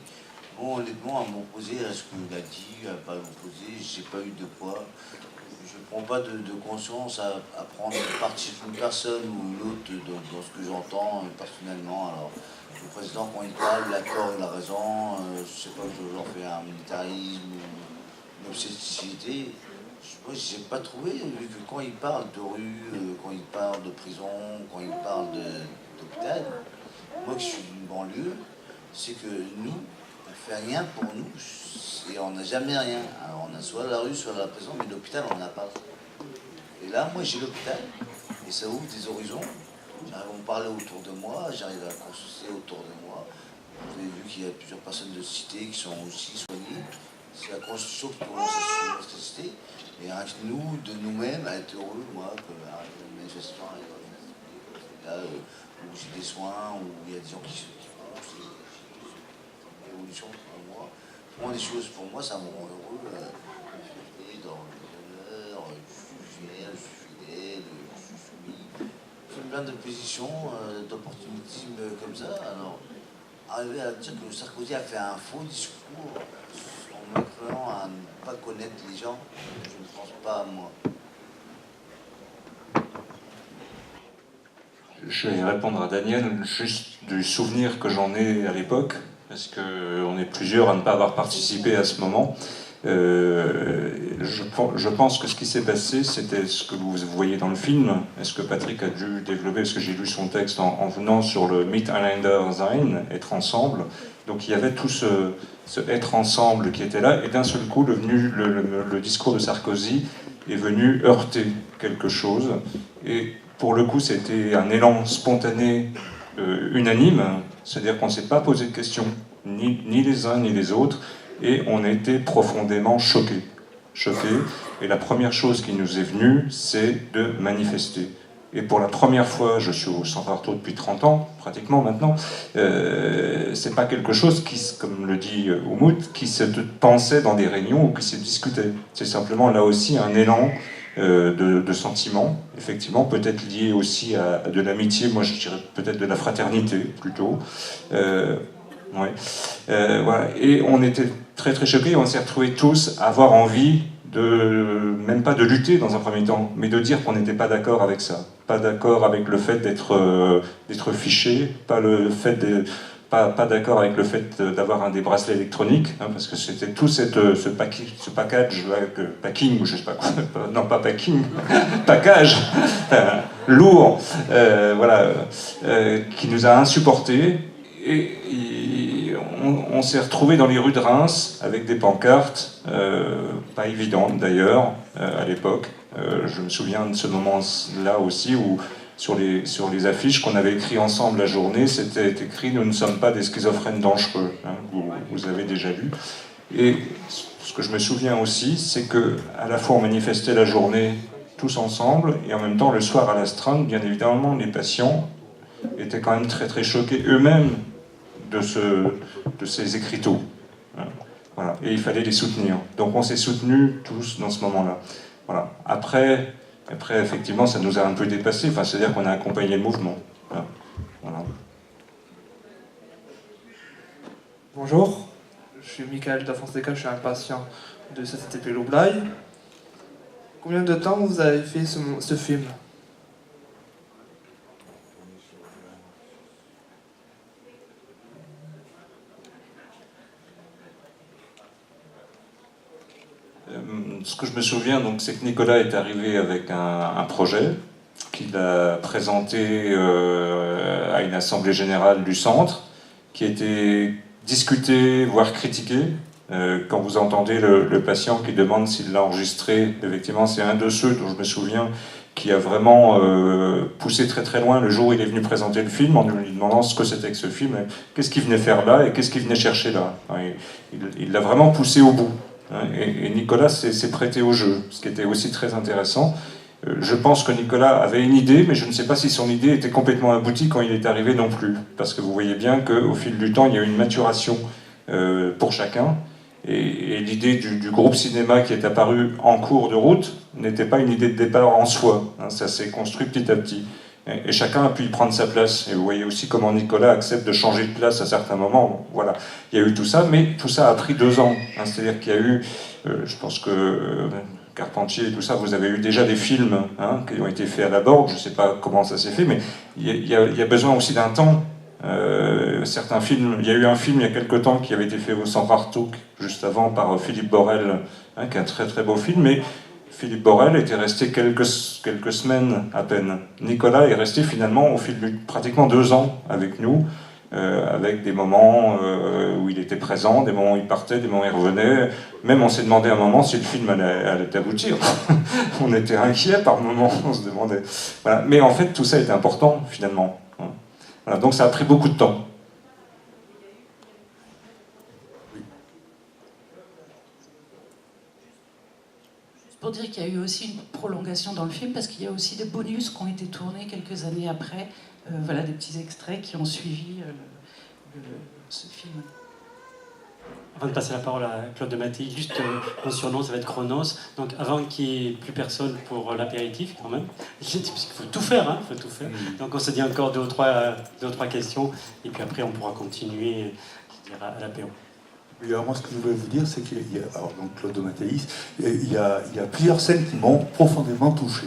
Bon, honnêtement, à m'opposer à ce qu'il a dit, à pas m'opposer, j'ai pas eu de poids. Je ne prends pas de conscience à prendre parti d'une personne ou l'autre dans ce que j'entends personnellement. Alors, le président, quand il parle, il a tort, il a raison. Je ne sais pas, je leur fais un militarisme ou une obsessivité. Moi, je n'ai pas trouvé, vu que quand il parle de rue, quand il parle de prison, quand il parle d'hôpital, moi qui suis d'une banlieue, c'est que nous, on ne fait rien pour nous et on n'a jamais rien. Alors on a soit la rue, soit la prison, mais l'hôpital, on n'a pas. Et là, moi j'ai l'hôpital et ça ouvre des horizons. J'arrive à me parler autour de moi, j'arrive à consulter autour de moi. Vous avez vu qu'il y a plusieurs personnes de cité qui sont aussi soignées. C'est la construction qui commence à se faire notre cité. Et à nous, de nous-mêmes, à être heureux, moi, que la manifestation arrive là où j'ai des soins, où il y a des gens qui font, c'est une évolution pour moi. Moi, des choses pour moi, ça me rend heureux. Je suis dans le bonheur, je suis fier, je suis fidèle, je suis soumis. Je fais plein de positions, d'opportunisme comme ça. Alors, arriver à dire que Sarkozy a fait un faux discours en me créant à ne pas connaître les gens, je ne pense pas à moi. Je vais répondre à Daniel juste du souvenir que j'en ai à l'époque, parce qu'on est plusieurs à ne pas avoir participé à ce moment. Je pense que ce qui s'est passé, c'était ce que vous voyez dans le film. Est-ce que Patrick a dû développer, parce que j'ai lu son texte en venant sur le Miteinander sein, être ensemble. Donc il y avait tout ce être ensemble qui était là, et d'un seul coup, le discours de Sarkozy est venu heurter quelque chose. Et pour le coup, c'était un élan spontané, unanime, c'est-à-dire qu'on ne s'est pas posé de questions, ni les uns ni les autres, et on était profondément choqués. Et la première chose qui nous est venue, c'est de manifester. Et pour la première fois, je suis au Centre Artaud depuis 30 ans, pratiquement maintenant, c'est pas quelque chose qui, comme le dit Oumout, qui se pensait dans des réunions ou qui se discutait. C'est simplement là aussi un élan de sentiments, effectivement, peut-être lié aussi à de l'amitié, moi je dirais peut-être de la fraternité plutôt. Ouais. Voilà. Et on était très très choqués, on s'est retrouvés tous à avoir envie même pas de lutter dans un premier temps, mais de dire qu'on n'était pas d'accord avec ça. Pas d'accord avec le fait d'être fiché, pas d'accord avec le fait d'avoir des bracelets électroniques, hein, parce que c'était tout ce package-là, packing, ou je sais pas quoi, non pas packing, package, lourd, voilà, qui nous a insupportés. Et on s'est retrouvé dans les rues de Reims avec des pancartes, pas évidentes d'ailleurs, à l'époque. Je me souviens de ce moment-là aussi où sur les affiches qu'on avait écrites ensemble la journée, c'était écrit « Nous ne sommes pas des schizophrènes dangereux hein, », vous avez déjà lu. Et ce que je me souviens aussi, c'est qu'à la fois on manifestait la journée tous ensemble, et en même temps le soir à l'astreinte, bien évidemment, les patients étaient quand même très très choqués eux-mêmes de ces écriteaux. Hein. Voilà. Et il fallait les soutenir. Donc on s'est soutenus tous dans ce moment-là. Voilà. Après, effectivement, ça nous a un peu dépassé. Enfin, c'est-à-dire qu'on a accompagné le mouvement. Hein. Voilà. Bonjour, je suis Michael Dafonseca, je suis un patient de CCTP Loublaye. Combien de temps vous avez fait ce film ? Ce que je me souviens, donc, c'est que Nicolas est arrivé avec un projet qu'il a présenté à une assemblée générale du centre, qui a été discuté, voire critiqué. Quand vous entendez le patient qui demande s'il l'a enregistré, effectivement, c'est un de ceux dont je me souviens qui a vraiment poussé très très loin le jour où il est venu présenter le film, en lui demandant ce que c'était que ce film, qu'est-ce qu'il venait faire là et qu'est-ce qu'il venait chercher là. Il l'a vraiment poussé au bout. Et Nicolas s'est prêté au jeu, ce qui était aussi très intéressant. Je pense que Nicolas avait une idée, mais je ne sais pas si son idée était complètement aboutie quand il est arrivé non plus. Parce que vous voyez bien qu'au fil du temps, il y a eu une maturation pour chacun. Et l'idée du groupe cinéma qui est apparu en cours de route n'était pas une idée de départ en soi. Ça s'est construit petit à petit. Et chacun a pu y prendre sa place. Et vous voyez aussi comment Nicolas accepte de changer de place à certains moments. Voilà. Il y a eu tout ça, mais tout ça a pris 2 ans. C'est-à-dire qu'il y a eu, je pense que Carpentier et tout ça, vous avez eu déjà des films qui ont été faits à la Borg. Je ne sais pas comment ça s'est fait, mais il y a besoin aussi d'un temps. Certains films, il y a eu un film il y a quelque temps qui avait été fait au Centre Artaud juste avant par Philippe Borel, qui est un très très beau film, mais Philippe Borel était resté quelques semaines à peine. Nicolas est resté finalement au fil de pratiquement 2 ans avec nous, avec des moments où il était présent, des moments où il partait, des moments où il revenait. Même on s'est demandé à un moment si le film allait aboutir. On était inquiets par moments, on se demandait. Voilà. Mais en fait, tout ça était important finalement. Voilà. Donc ça a pris beaucoup de temps. Pour dire qu'il y a eu aussi une prolongation dans le film, parce qu'il y a aussi des bonus qui ont été tournés quelques années après, voilà, des petits extraits qui ont suivi ce film. Avant de passer la parole à Claude de Mattei, juste mon surnom, ça va être Chronos. Donc avant qu'il n'y ait plus personne pour l'apéritif, quand même, parce qu'il faut tout faire, hein, faut tout faire. Donc on se dit encore deux ou trois questions, et puis après on pourra continuer, je dirais, à l'apéro. Oui, alors moi, ce que je voulais vous dire, c'est qu'il y a, alors donc Claude de Mattei, il y a plusieurs scènes qui m'ont profondément touché.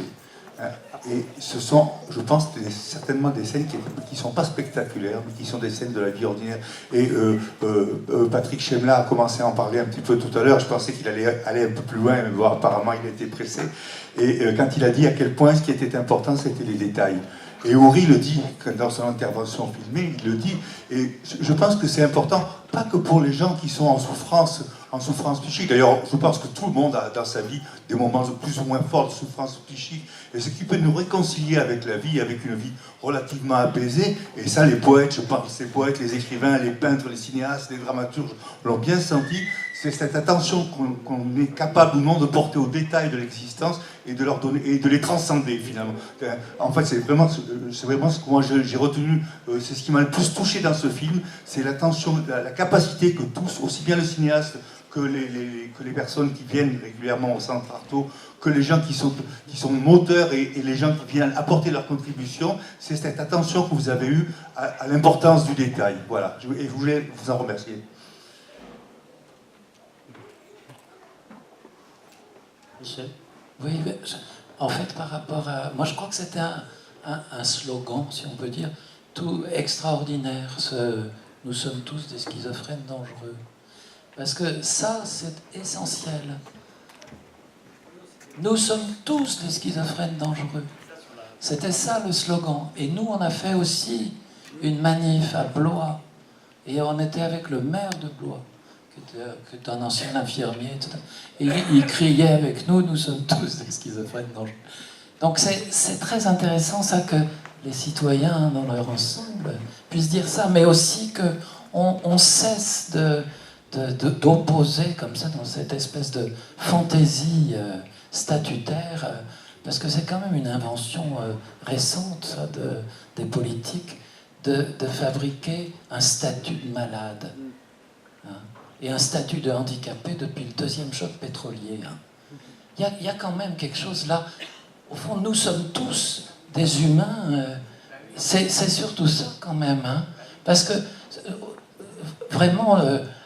Et ce sont, je pense, certainement des scènes qui ne sont pas spectaculaires, mais qui sont des scènes de la vie ordinaire. Et Patrick Chemla a commencé à en parler un petit peu tout à l'heure. Je pensais qu'il allait aller un peu plus loin, mais bon, apparemment, il a été pressé. Et quand il a dit à quel point ce qui était important, c'était les détails. Et Uri le dit, dans son intervention filmée, il le dit. Et je pense que c'est important, pas que pour les gens qui sont en souffrance en souffrance psychique. D'ailleurs, je pense que tout le monde a dans sa vie des moments de plus ou moins forts de souffrance psychique. Et ce qui peut nous réconcilier avec la vie, avec une vie relativement apaisée, et ça, les poètes, je pense, les poètes, les écrivains, les peintres, les cinéastes, les dramaturges l'ont bien senti, c'est cette attention qu'on est capable ou non de porter aux détails de l'existence et de leur donner et de les transcender finalement. En fait, c'est vraiment ce que moi j'ai retenu, c'est ce qui m'a le plus touché dans ce film, c'est l'attention, la capacité que tous, aussi bien le cinéaste que les personnes qui viennent régulièrement au Centre Artaud, que les gens qui sont moteurs et les gens qui viennent apporter leur contribution, c'est cette attention que vous avez eue à l'importance du détail. Voilà, et je voulais vous en remercier. Michel ? Oui, en fait, par rapport à... Moi, je crois que c'était un slogan, si on peut dire, tout extraordinaire, nous sommes tous des schizophrènes dangereux. Parce que ça, c'est essentiel. Nous sommes tous des schizophrènes dangereux. C'était ça le slogan. Et nous, on a fait aussi une manif à Blois. Et on était avec le maire de Blois, qui est un ancien infirmier, etc. Et il criait avec nous, nous sommes tous des schizophrènes dangereux. Donc c'est très intéressant ça que les citoyens dans leur ensemble puissent dire ça, mais aussi qu'on cesse d'opposer comme ça dans cette espèce de fantaisie statutaire, parce que c'est quand même une invention récente ça, des politiques de fabriquer un statut de malade. Et un statut de handicapé depuis le deuxième choc pétrolier. Il y a quand même quelque chose là. Au fond, nous sommes tous des humains. C'est surtout ça quand même. Parce que vraiment,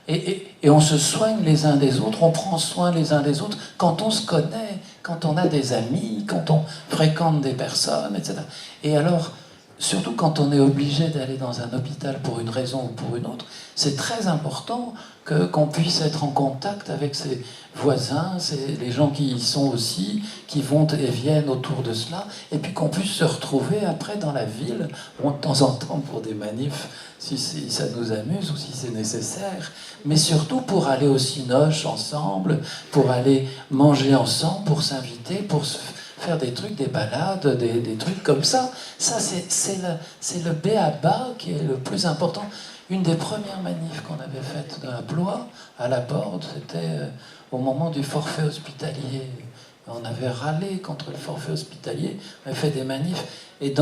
et on se soigne les uns des autres, on prend soin les uns des autres quand on se connaît, quand on a des amis, quand on fréquente des personnes, etc. Et alors, surtout quand on est obligé d'aller dans un hôpital pour une raison ou pour une autre, c'est très important qu'on puisse être en contact avec ses voisins, les gens qui y sont aussi, qui vont et viennent autour de cela, et puis qu'on puisse se retrouver après dans la ville, de temps en temps pour des manifs, si ça nous amuse ou si c'est nécessaire, mais surtout pour aller au cinoche ensemble, pour aller manger ensemble, pour s'inviter, pour se faire des trucs, des balades, des trucs comme ça. Ça, c'est le b.a.-ba qui est le plus important. Une des premières manifs qu'on avait faites à Blois, à la Borde, c'était au moment du forfait hospitalier. On avait râlé contre le forfait hospitalier, on avait fait des manifs, et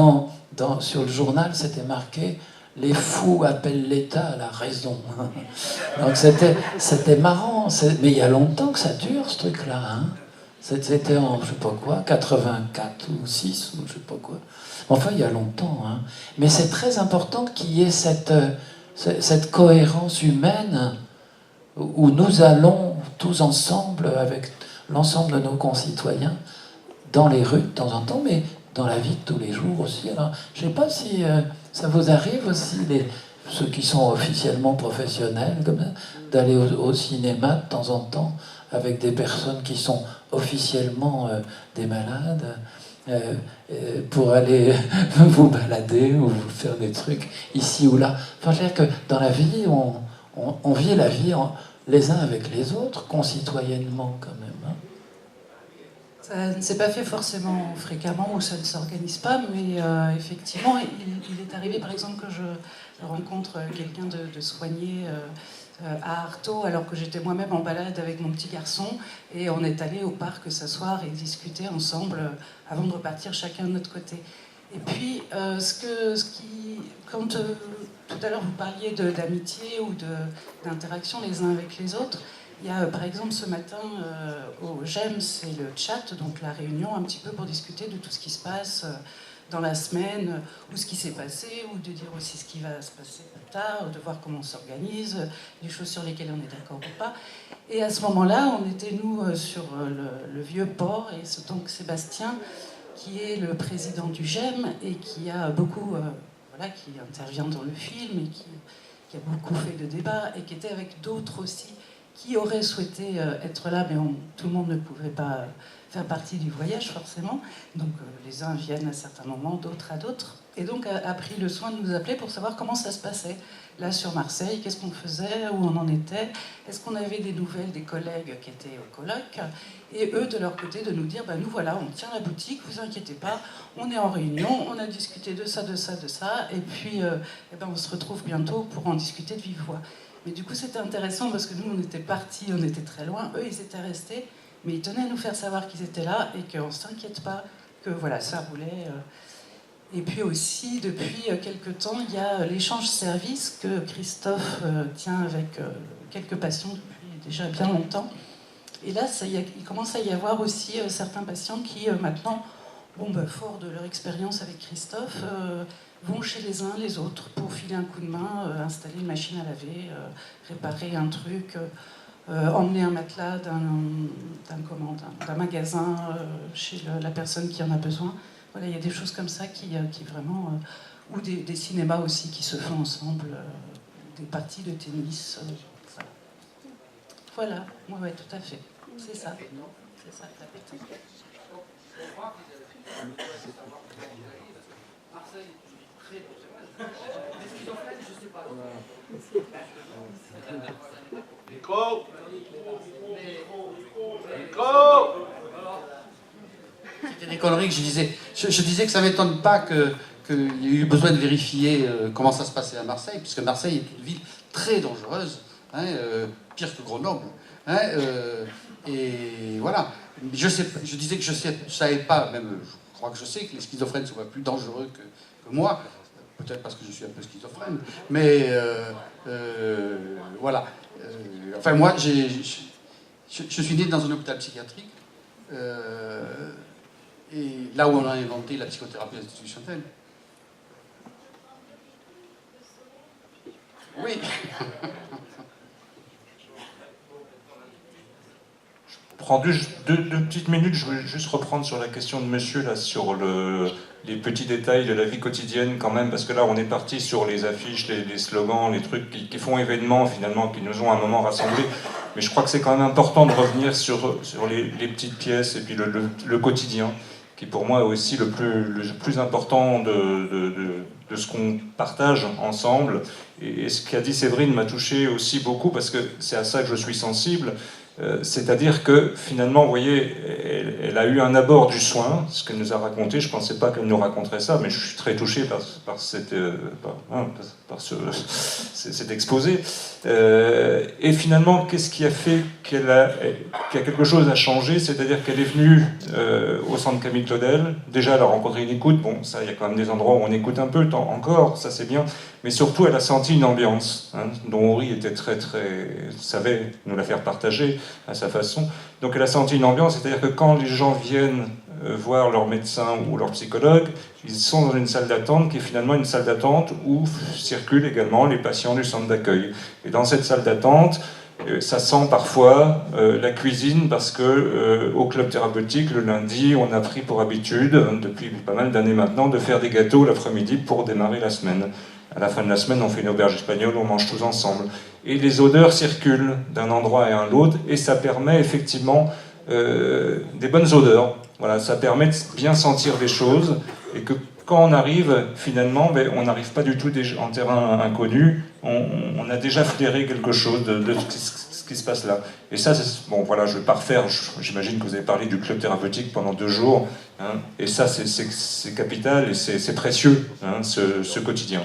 sur le journal, c'était marqué « Les fous appellent l'État à la raison ». Donc c'était marrant, mais il y a longtemps que ça dure, ce truc-là. C'était en, je sais pas quoi, 84 ou 6, ou je sais pas quoi. Enfin, il y a longtemps. Mais c'est très important qu'il y ait cette cohérence humaine où nous allons tous ensemble, avec l'ensemble de nos concitoyens, dans les rues de temps en temps, mais dans la vie de tous les jours aussi. Alors, je ne sais pas si ça vous arrive aussi, ceux qui sont officiellement professionnels, d'aller au cinéma de temps en temps, avec des personnes qui sont officiellement des malades, pour aller vous balader ou vous faire des trucs ici ou là. Enfin, je veux dire que dans la vie, on vit la vie les uns avec les autres, concitoyennement quand même. Ça ne s'est pas fait forcément fréquemment ou ça ne s'organise pas, mais effectivement, il est arrivé par exemple que je rencontre quelqu'un de soigné à Artaud, alors que j'étais moi-même en balade avec mon petit garçon, et on est allé au parc s'asseoir et discuter ensemble avant de repartir chacun de notre côté. Et puis, quand tout à l'heure vous parliez d'amitié ou d'interaction les uns avec les autres, il y a par exemple ce matin au GEM, c'est le chat, donc la réunion un petit peu pour discuter de tout ce qui se passe dans la semaine, ou ce qui s'est passé, ou de dire aussi ce qui va se passer plus tard, de voir comment on s'organise, des choses sur lesquelles on est d'accord ou pas. Et à ce moment-là, on était, nous, sur le vieux port, et c'est donc Sébastien, qui est le président du GEM, et qui a beaucoup, qui intervient dans le film, et qui a beaucoup fait de débats, et qui était avec d'autres aussi, qui auraient souhaité être là, mais tout le monde ne pouvait pas faire partie du voyage forcément. Donc les uns viennent à certains moments, d'autres à d'autres. Et donc a pris le soin de nous appeler pour savoir comment ça se passait là sur Marseille, qu'est-ce qu'on faisait, où on en était, est-ce qu'on avait des nouvelles des collègues qui étaient au colloque, et eux de leur côté de nous dire, nous voilà, on tient la boutique, vous inquiétez pas, on est en réunion, on a discuté de ça, et puis on se retrouve bientôt pour en discuter de vive voix. Mais du coup c'était intéressant parce que nous on était partis, on était très loin, eux ils étaient restés, mais ils tenaient à nous faire savoir qu'ils étaient là et qu'on ne s'inquiète pas, que voilà, ça roulait. Et puis aussi, depuis quelques temps, il y a l'échange service que Christophe tient avec quelques patients depuis déjà bien longtemps. Et là, il commence à y avoir aussi certains patients qui, maintenant, fort de leur expérience avec Christophe, vont chez les uns les autres pour filer un coup de main, installer une machine à laver, réparer un truc, emmener un matelas d'un magasin chez la personne qui en a besoin. Voilà, il y a des choses comme ça qui vraiment... ou des cinémas aussi qui se font ensemble, des parties de tennis. Voilà, ouais, tout à fait. C'est ça. C'est ça, la pétanque. Nico. C'était des conneries que je disais. Je disais que ça ne m'étonne pas qu'il y ait eu besoin de vérifier comment ça se passait à Marseille, puisque Marseille est une ville très dangereuse, pire que Grenoble. Et voilà. Je disais que je ne savais pas, même je crois que je sais que les schizophrènes sont plus dangereux que moi, peut-être parce que je suis un peu schizophrène, mais voilà. Enfin, moi, je suis né dans un hôpital psychiatrique. Et là où on a inventé la psychothérapie institutionnelle. Oui. Je prends deux petites minutes, je veux juste reprendre sur la question de monsieur, là, sur les petits détails de la vie quotidienne quand même, parce que là on est parti sur les affiches, les slogans, les trucs qui font événement finalement, qui nous ont à un moment rassemblés. Mais je crois que c'est quand même important de revenir sur les petites pièces et puis le quotidien, qui pour moi est aussi le plus important de ce qu'on partage ensemble. Et ce qu'a dit Séverine m'a touché aussi beaucoup, parce que c'est à ça que je suis sensible. C'est-à-dire que finalement, vous voyez, elle a eu un abord du soin, ce qu'elle nous a raconté. Je ne pensais pas qu'elle nous raconterait ça, mais je suis très touché par cet exposé. Et finalement, qu'est-ce qui a fait qu'il y a quelque chose à changer? C'est-à-dire qu'elle est venue au centre Camille Claudel. Déjà, elle a rencontré une écoute. Bon, ça, il y a quand même des endroits où on écoute un peu encore, ça c'est bien. Mais surtout, elle a senti une ambiance, dont Henri était savait nous la faire partager à sa façon. Donc elle a senti une ambiance, c'est-à-dire que quand les gens viennent voir leur médecin ou leur psychologue, ils sont dans une salle d'attente qui est finalement une salle d'attente où circulent également les patients du centre d'accueil. Et dans cette salle d'attente, ça sent parfois la cuisine, parce que au club thérapeutique, le lundi, on a pris pour habitude, depuis pas mal d'années maintenant, de faire des gâteaux l'après-midi pour démarrer la semaine. À la fin de la semaine, on fait une auberge espagnole, on mange tous ensemble. Et les odeurs circulent d'un endroit à l'autre, et ça permet effectivement des bonnes odeurs. Voilà, ça permet de bien sentir des choses, et que quand on arrive, finalement, on n'arrive pas du tout en terrain inconnu, on a déjà flairé quelque chose de ce qui se passe là. Et ça, bon voilà, je ne vais pas refaire, j'imagine que vous avez parlé du club thérapeutique pendant 2 jours, et ça c'est capital, et c'est précieux, ce quotidien.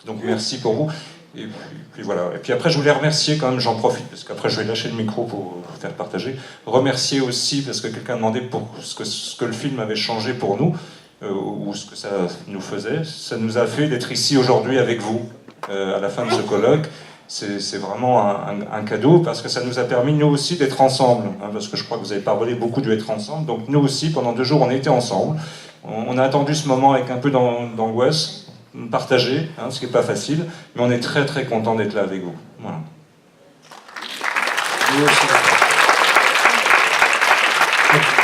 Donc merci pour vous. Et puis voilà. Et puis après, je voulais remercier quand même, j'en profite, parce qu'après je vais lâcher le micro pour vous faire partager. Remercier aussi, parce que quelqu'un demandait pour ce que le film avait changé pour nous, ou ce que ça nous faisait. Ça nous a fait d'être ici aujourd'hui avec vous, à la fin de ce colloque. C'est vraiment un cadeau, parce que ça nous a permis, nous aussi, d'être ensemble. Parce que je crois que vous avez parlé beaucoup du être ensemble. Donc nous aussi, pendant 2 jours, on était ensemble. On a attendu ce moment avec un peu d'angoisse, partagé, ce qui n'est pas facile, mais on est très très content d'être là avec vous. Voilà.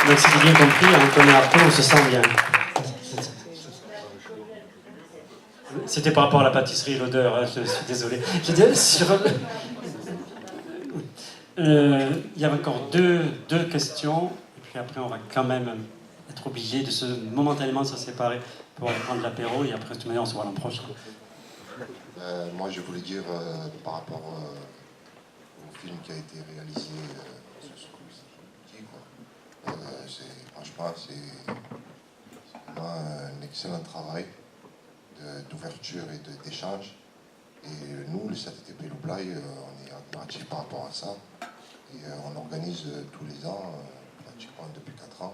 Donc si j'ai bien compris, quand on est après, on se sent bien. C'était par rapport à la pâtisserie et l'odeur, je suis désolé. Il y a encore deux questions, et puis après on va quand même être obligé de momentanément se séparer pour aller prendre l'apéro, et après de toute manière on se voit l'an prochain. Moi je voulais dire par rapport au film qui a été réalisé sur ce coup, franchement c'est vraiment un excellent travail d'ouverture et d'échange. Et nous, le CATTP Loublaye, on est admiratif par rapport à ça. Et on organise tous les ans, pratiquement depuis 4 ans,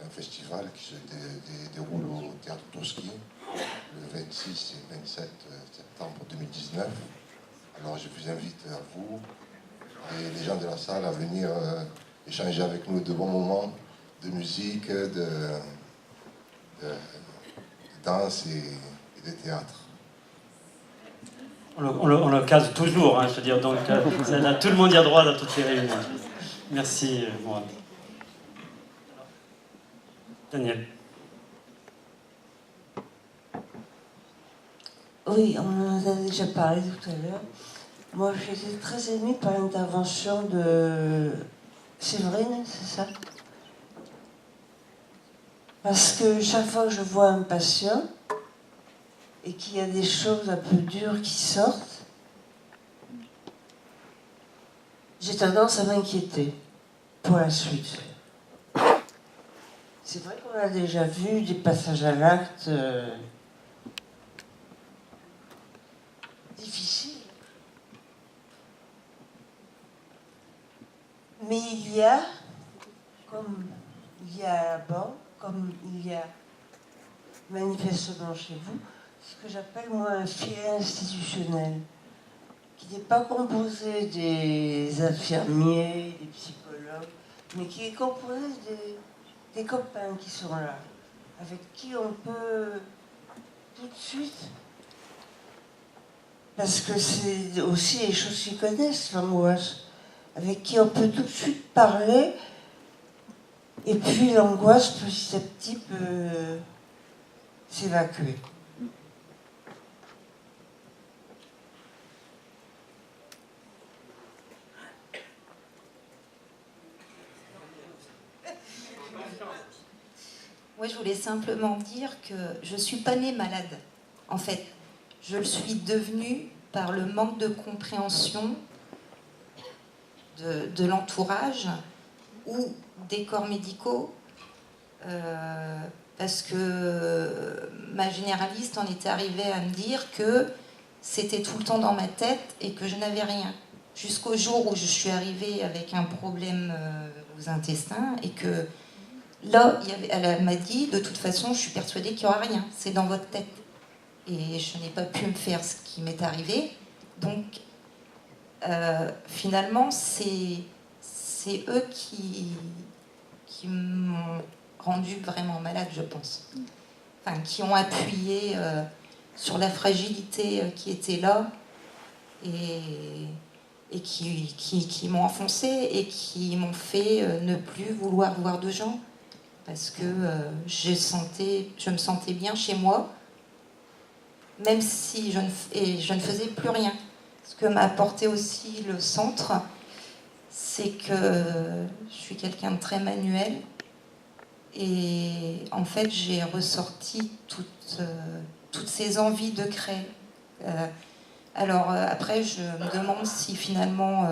un festival qui se déroule au Théâtre Toski le 26 et 27 septembre 2019. Alors je vous invite à vous et les gens de la salle à venir échanger avec nous de bons moments de musique, de danse et de théâtre. On le case toujours, hein, je veux dire, donc là, tout le monde y a droit dans toutes les réunions. Merci, Mourad. Daniel. Oui, on en a déjà parlé tout à l'heure. Moi, j'ai été très émue par l'intervention de Séverine, c'est ça? Parce que chaque fois que je vois un patient et qu'il y a des choses un peu dures qui sortent, j'ai tendance à m'inquiéter pour la suite. C'est vrai qu'on a déjà vu des passages à l'acte difficiles. Mais il y a, comme il y a à la banque, comme il y a manifestement chez vous, ce que j'appelle moi un filet institutionnel, qui n'est pas composé des infirmiers, des psychologues, mais qui est composé des copains qui sont là, avec qui on peut tout de suite, parce que c'est aussi les choses qu'ils connaissent, l'angoisse, avec qui on peut tout de suite parler, et puis l'angoisse petit à petit peut s'évacuer. Moi, je voulais simplement dire que je ne suis pas née malade. En fait, je le suis devenue par le manque de compréhension de l'entourage ou des corps médicaux, parce que ma généraliste en était arrivée à me dire que c'était tout le temps dans ma tête et que je n'avais rien. Jusqu'au jour où je suis arrivée avec un problème aux intestins et que là, elle m'a dit, de toute façon, je suis persuadée qu'il n'y aura rien, c'est dans votre tête. Et je n'ai pas pu me faire ce qui m'est arrivé. Donc, finalement, c'est eux qui m'ont rendue vraiment malade, je pense. Enfin, qui ont appuyé sur la fragilité qui était là et qui m'ont enfoncé et qui m'ont fait ne plus vouloir voir de gens. Parce que je me sentais bien chez moi, même si je ne faisais plus rien. Ce que m'a apporté aussi le centre, c'est que je suis quelqu'un de très manuel, et en fait j'ai ressorti toutes ces envies de créer. Alors après, je me demande si finalement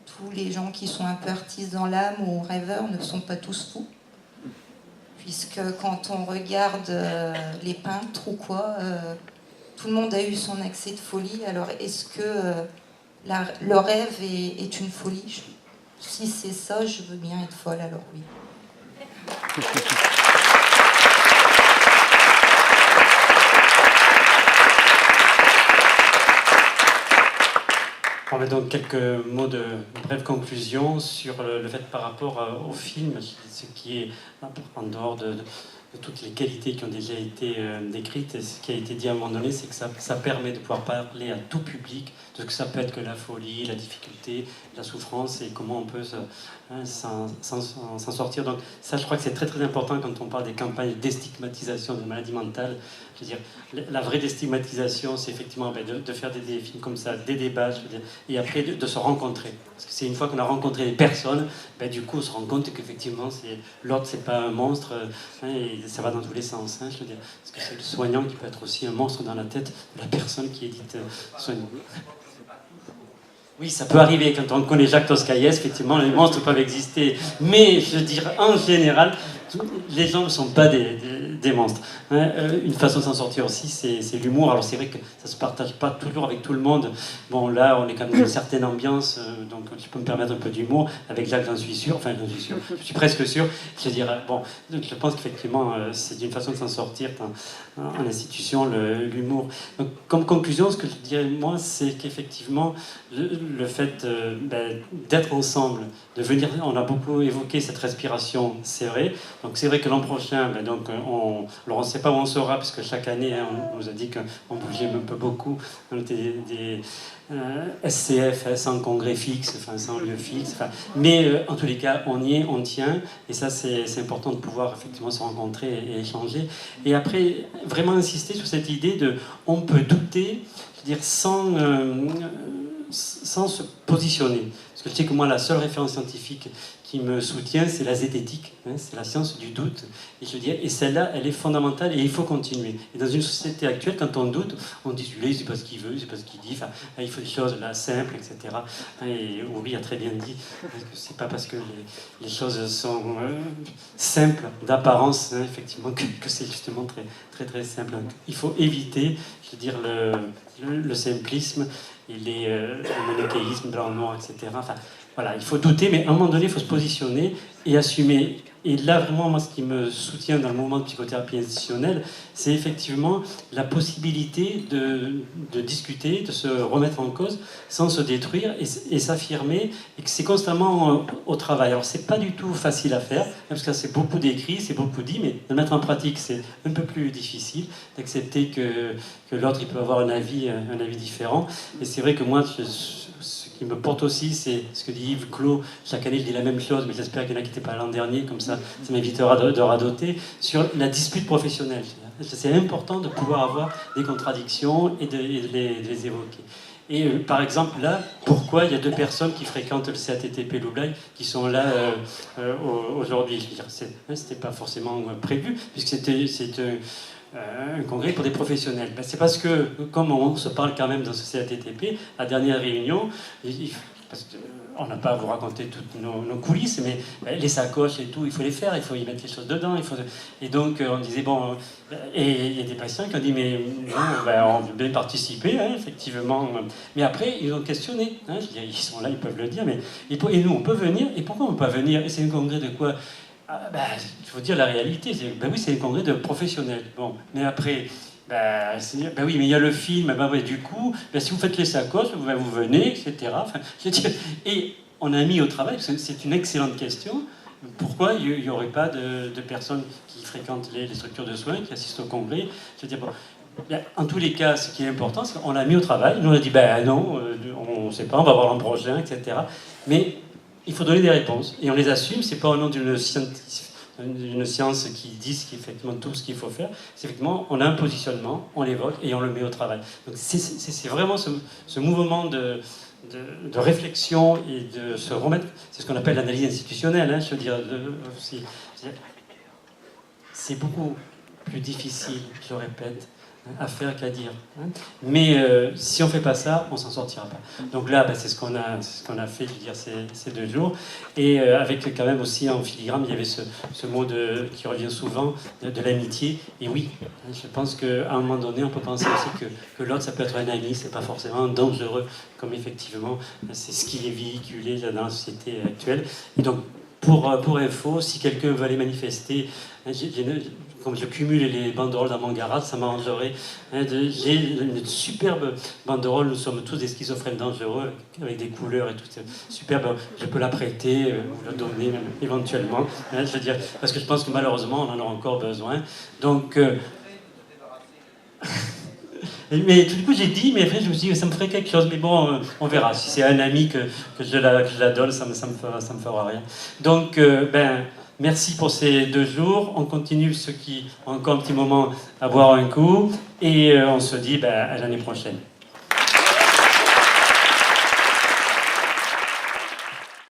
tous les gens qui sont un peu artistes dans l'âme ou rêveurs ne sont pas tous fous. Puisque quand on regarde les peintres ou quoi, tout le monde a eu son accès de folie. Alors est-ce que le rêve est une folie? Si c'est ça, je veux bien être folle, alors oui. On met donc quelques mots de brève conclusion sur le fait par rapport au film, ce qui est, en dehors de toutes les qualités qui ont déjà été décrites, ce qui a été dit à un moment donné, c'est que ça permet de pouvoir parler à tout public, de ce que ça peut être que la folie, la difficulté, la souffrance, et comment on peut s'en sortir. Donc ça, je crois que c'est très très important quand on parle des campagnes de déstigmatisation de maladies mentales. Je veux dire, la vraie déstigmatisation, c'est effectivement de faire des films comme ça, des débats, je veux dire, et après de se rencontrer. Parce que c'est une fois qu'on a rencontré les personnes, du coup on se rend compte qu'effectivement l'autre c'est pas un monstre, et ça va dans tous les sens. Je veux dire, parce que c'est le soignant qui peut être aussi un monstre dans la tête de la personne qui est dite soignante. Oui, ça peut arriver quand on connaît Jacques Toscaïès, effectivement, les monstres peuvent exister. Mais, je veux dire, en général, les gens ne sont pas des monstres. Une façon de s'en sortir aussi, c'est l'humour. Alors, c'est vrai que ça ne se partage pas toujours avec tout le monde. Bon, là, on est quand même dans une certaine ambiance, donc je peux me permettre un peu d'humour. Avec Jacques, j'en suis sûr. Enfin, j'en suis sûr. Je suis presque sûr. Je veux dire, bon, je pense qu'effectivement, c'est une façon de s'en sortir en institution, l'humour. Donc, comme conclusion, ce que je dirais, moi, c'est qu'effectivement, le fait d'être ensemble, de venir, on a beaucoup évoqué cette respiration, c'est vrai. Donc c'est vrai que l'an prochain, alors on ne sait pas où on sera, parce que chaque année, on nous a dit qu'on bougeait un peu beaucoup. On était des SCF, sans congrès fixe, sans lieu fixe. Mais en tous les cas, on y est, on tient. Et ça, c'est important de pouvoir effectivement se rencontrer et échanger. Et après, vraiment insister sur cette idée de on peut douter, je veux dire, sans se positionner. Parce que je sais que moi, la seule référence scientifique qui me soutient, c'est la zététique, c'est la science du doute. Et je veux dire, et celle-là, elle est fondamentale et il faut continuer. Et dans une société actuelle, quand on doute, on dit celui-là, il ne sait pas ce qu'il veut, il ne sait pas ce qu'il dit, il faut des choses là, simples, etc. Et Henri a très bien dit que c'est pas parce que les choses sont simples d'apparence, effectivement, que c'est justement très, très, très simple. Donc, il faut éviter, je veux dire, le simplisme et le manichéisme, blanc, noir, etc. Enfin, voilà, il faut douter, mais à un moment donné, il faut se positionner et assumer. Et là, vraiment, moi, ce qui me soutient dans le mouvement de psychothérapie institutionnelle, c'est effectivement la possibilité de discuter, de se remettre en cause sans se détruire et s'affirmer, et que c'est constamment au travail. Alors, c'est pas du tout facile à faire, parce que c'est beaucoup d'écrits, c'est beaucoup dit, mais de le mettre en pratique, c'est un peu plus difficile, d'accepter que l'autre, il peut avoir un avis différent. Et c'est vrai que moi, ce qui me porte aussi, c'est ce que dit Yves Clos. Chaque année, je dis la même chose, mais j'espère qu'il y en a qui n'étaient pas l'an dernier, comme ça m'évitera de radoter, sur la dispute professionnelle. C'est important de pouvoir avoir des contradictions et de les évoquer. Et par exemple, là, pourquoi il y a 2 personnes qui fréquentent le CATTP Loublaye qui sont là aujourd'hui? Je veux dire, c'était pas forcément prévu, puisque c'était un congrès pour des professionnels. C'est parce que, comme on se parle quand même dans ce CATTP, à la dernière réunion, parce qu'on n'a pas à vous raconter toutes nos coulisses, mais les sacoches et tout, il faut les faire, il faut y mettre les choses dedans. Et donc, on disait, bon, et il y a des patients qui ont dit, mais non, on veut bien participer, effectivement. Mais après, ils ont questionné. Je veux dire, ils sont là, ils peuvent le dire, mais et nous, on peut venir, et pourquoi on ne peut pas venir? Et c'est un congrès de quoi? Il faut dire la réalité. Oui, c'est un congrès de professionnels. Bon, mais après, oui, mais il y a le film. Du coup, si vous faites les sacoches, vous venez, etc. Enfin, je veux dire, et on a mis au travail, parce que c'est une excellente question, pourquoi il n'y aurait pas de personnes qui fréquentent les structures de soins, qui assistent au congrès? Je veux dire, en tous les cas, ce qui est important, c'est qu'on l'a mis au travail. Nous, on a dit, non, on ne sait pas, on va voir l'an prochain, etc. Mais il faut donner des réponses. Et on les assume, c'est pas au nom d'une science qui dit effectivement tout ce qu'il faut faire. C'est effectivement, on a un positionnement, on l'évoque et on le met au travail. Donc c'est vraiment ce mouvement de réflexion et de se remettre, c'est ce qu'on appelle l'analyse institutionnelle, je veux dire, c'est beaucoup plus difficile, je le répète, à faire qu'à dire. Mais si on ne fait pas ça, on ne s'en sortira pas. Donc là, c'est ce qu'on a fait, je veux dire, ces 2 jours. Et avec quand même aussi en filigrane, il y avait ce mot qui revient souvent, de l'amitié. Et oui, je pense qu'à un moment donné, on peut penser aussi que l'autre, ça peut être un ami, c'est pas forcément dangereux, comme effectivement, c'est ce qui est véhiculé dans la société actuelle. Et donc, pour info, si quelqu'un veut aller manifester, comme je cumule les banderoles dans mon garage, ça m'arrangerait. J'ai une superbe banderole, nous sommes tous des schizophrènes dangereux, avec des couleurs et tout. Superbe, je peux la prêter, ou la donner même, éventuellement. Je veux dire, parce que je pense que malheureusement, on en a encore besoin. Donc, Mais tout du coup, j'ai dit, mais après, je me suis dit, ça me ferait quelque chose. Mais bon, on verra. Si c'est un ami que je la donne, ça me fera rien. Donc, merci pour ces 2 jours. On continue, ceux qui ont encore un petit moment, à boire un coup. Et on se dit à l'année prochaine.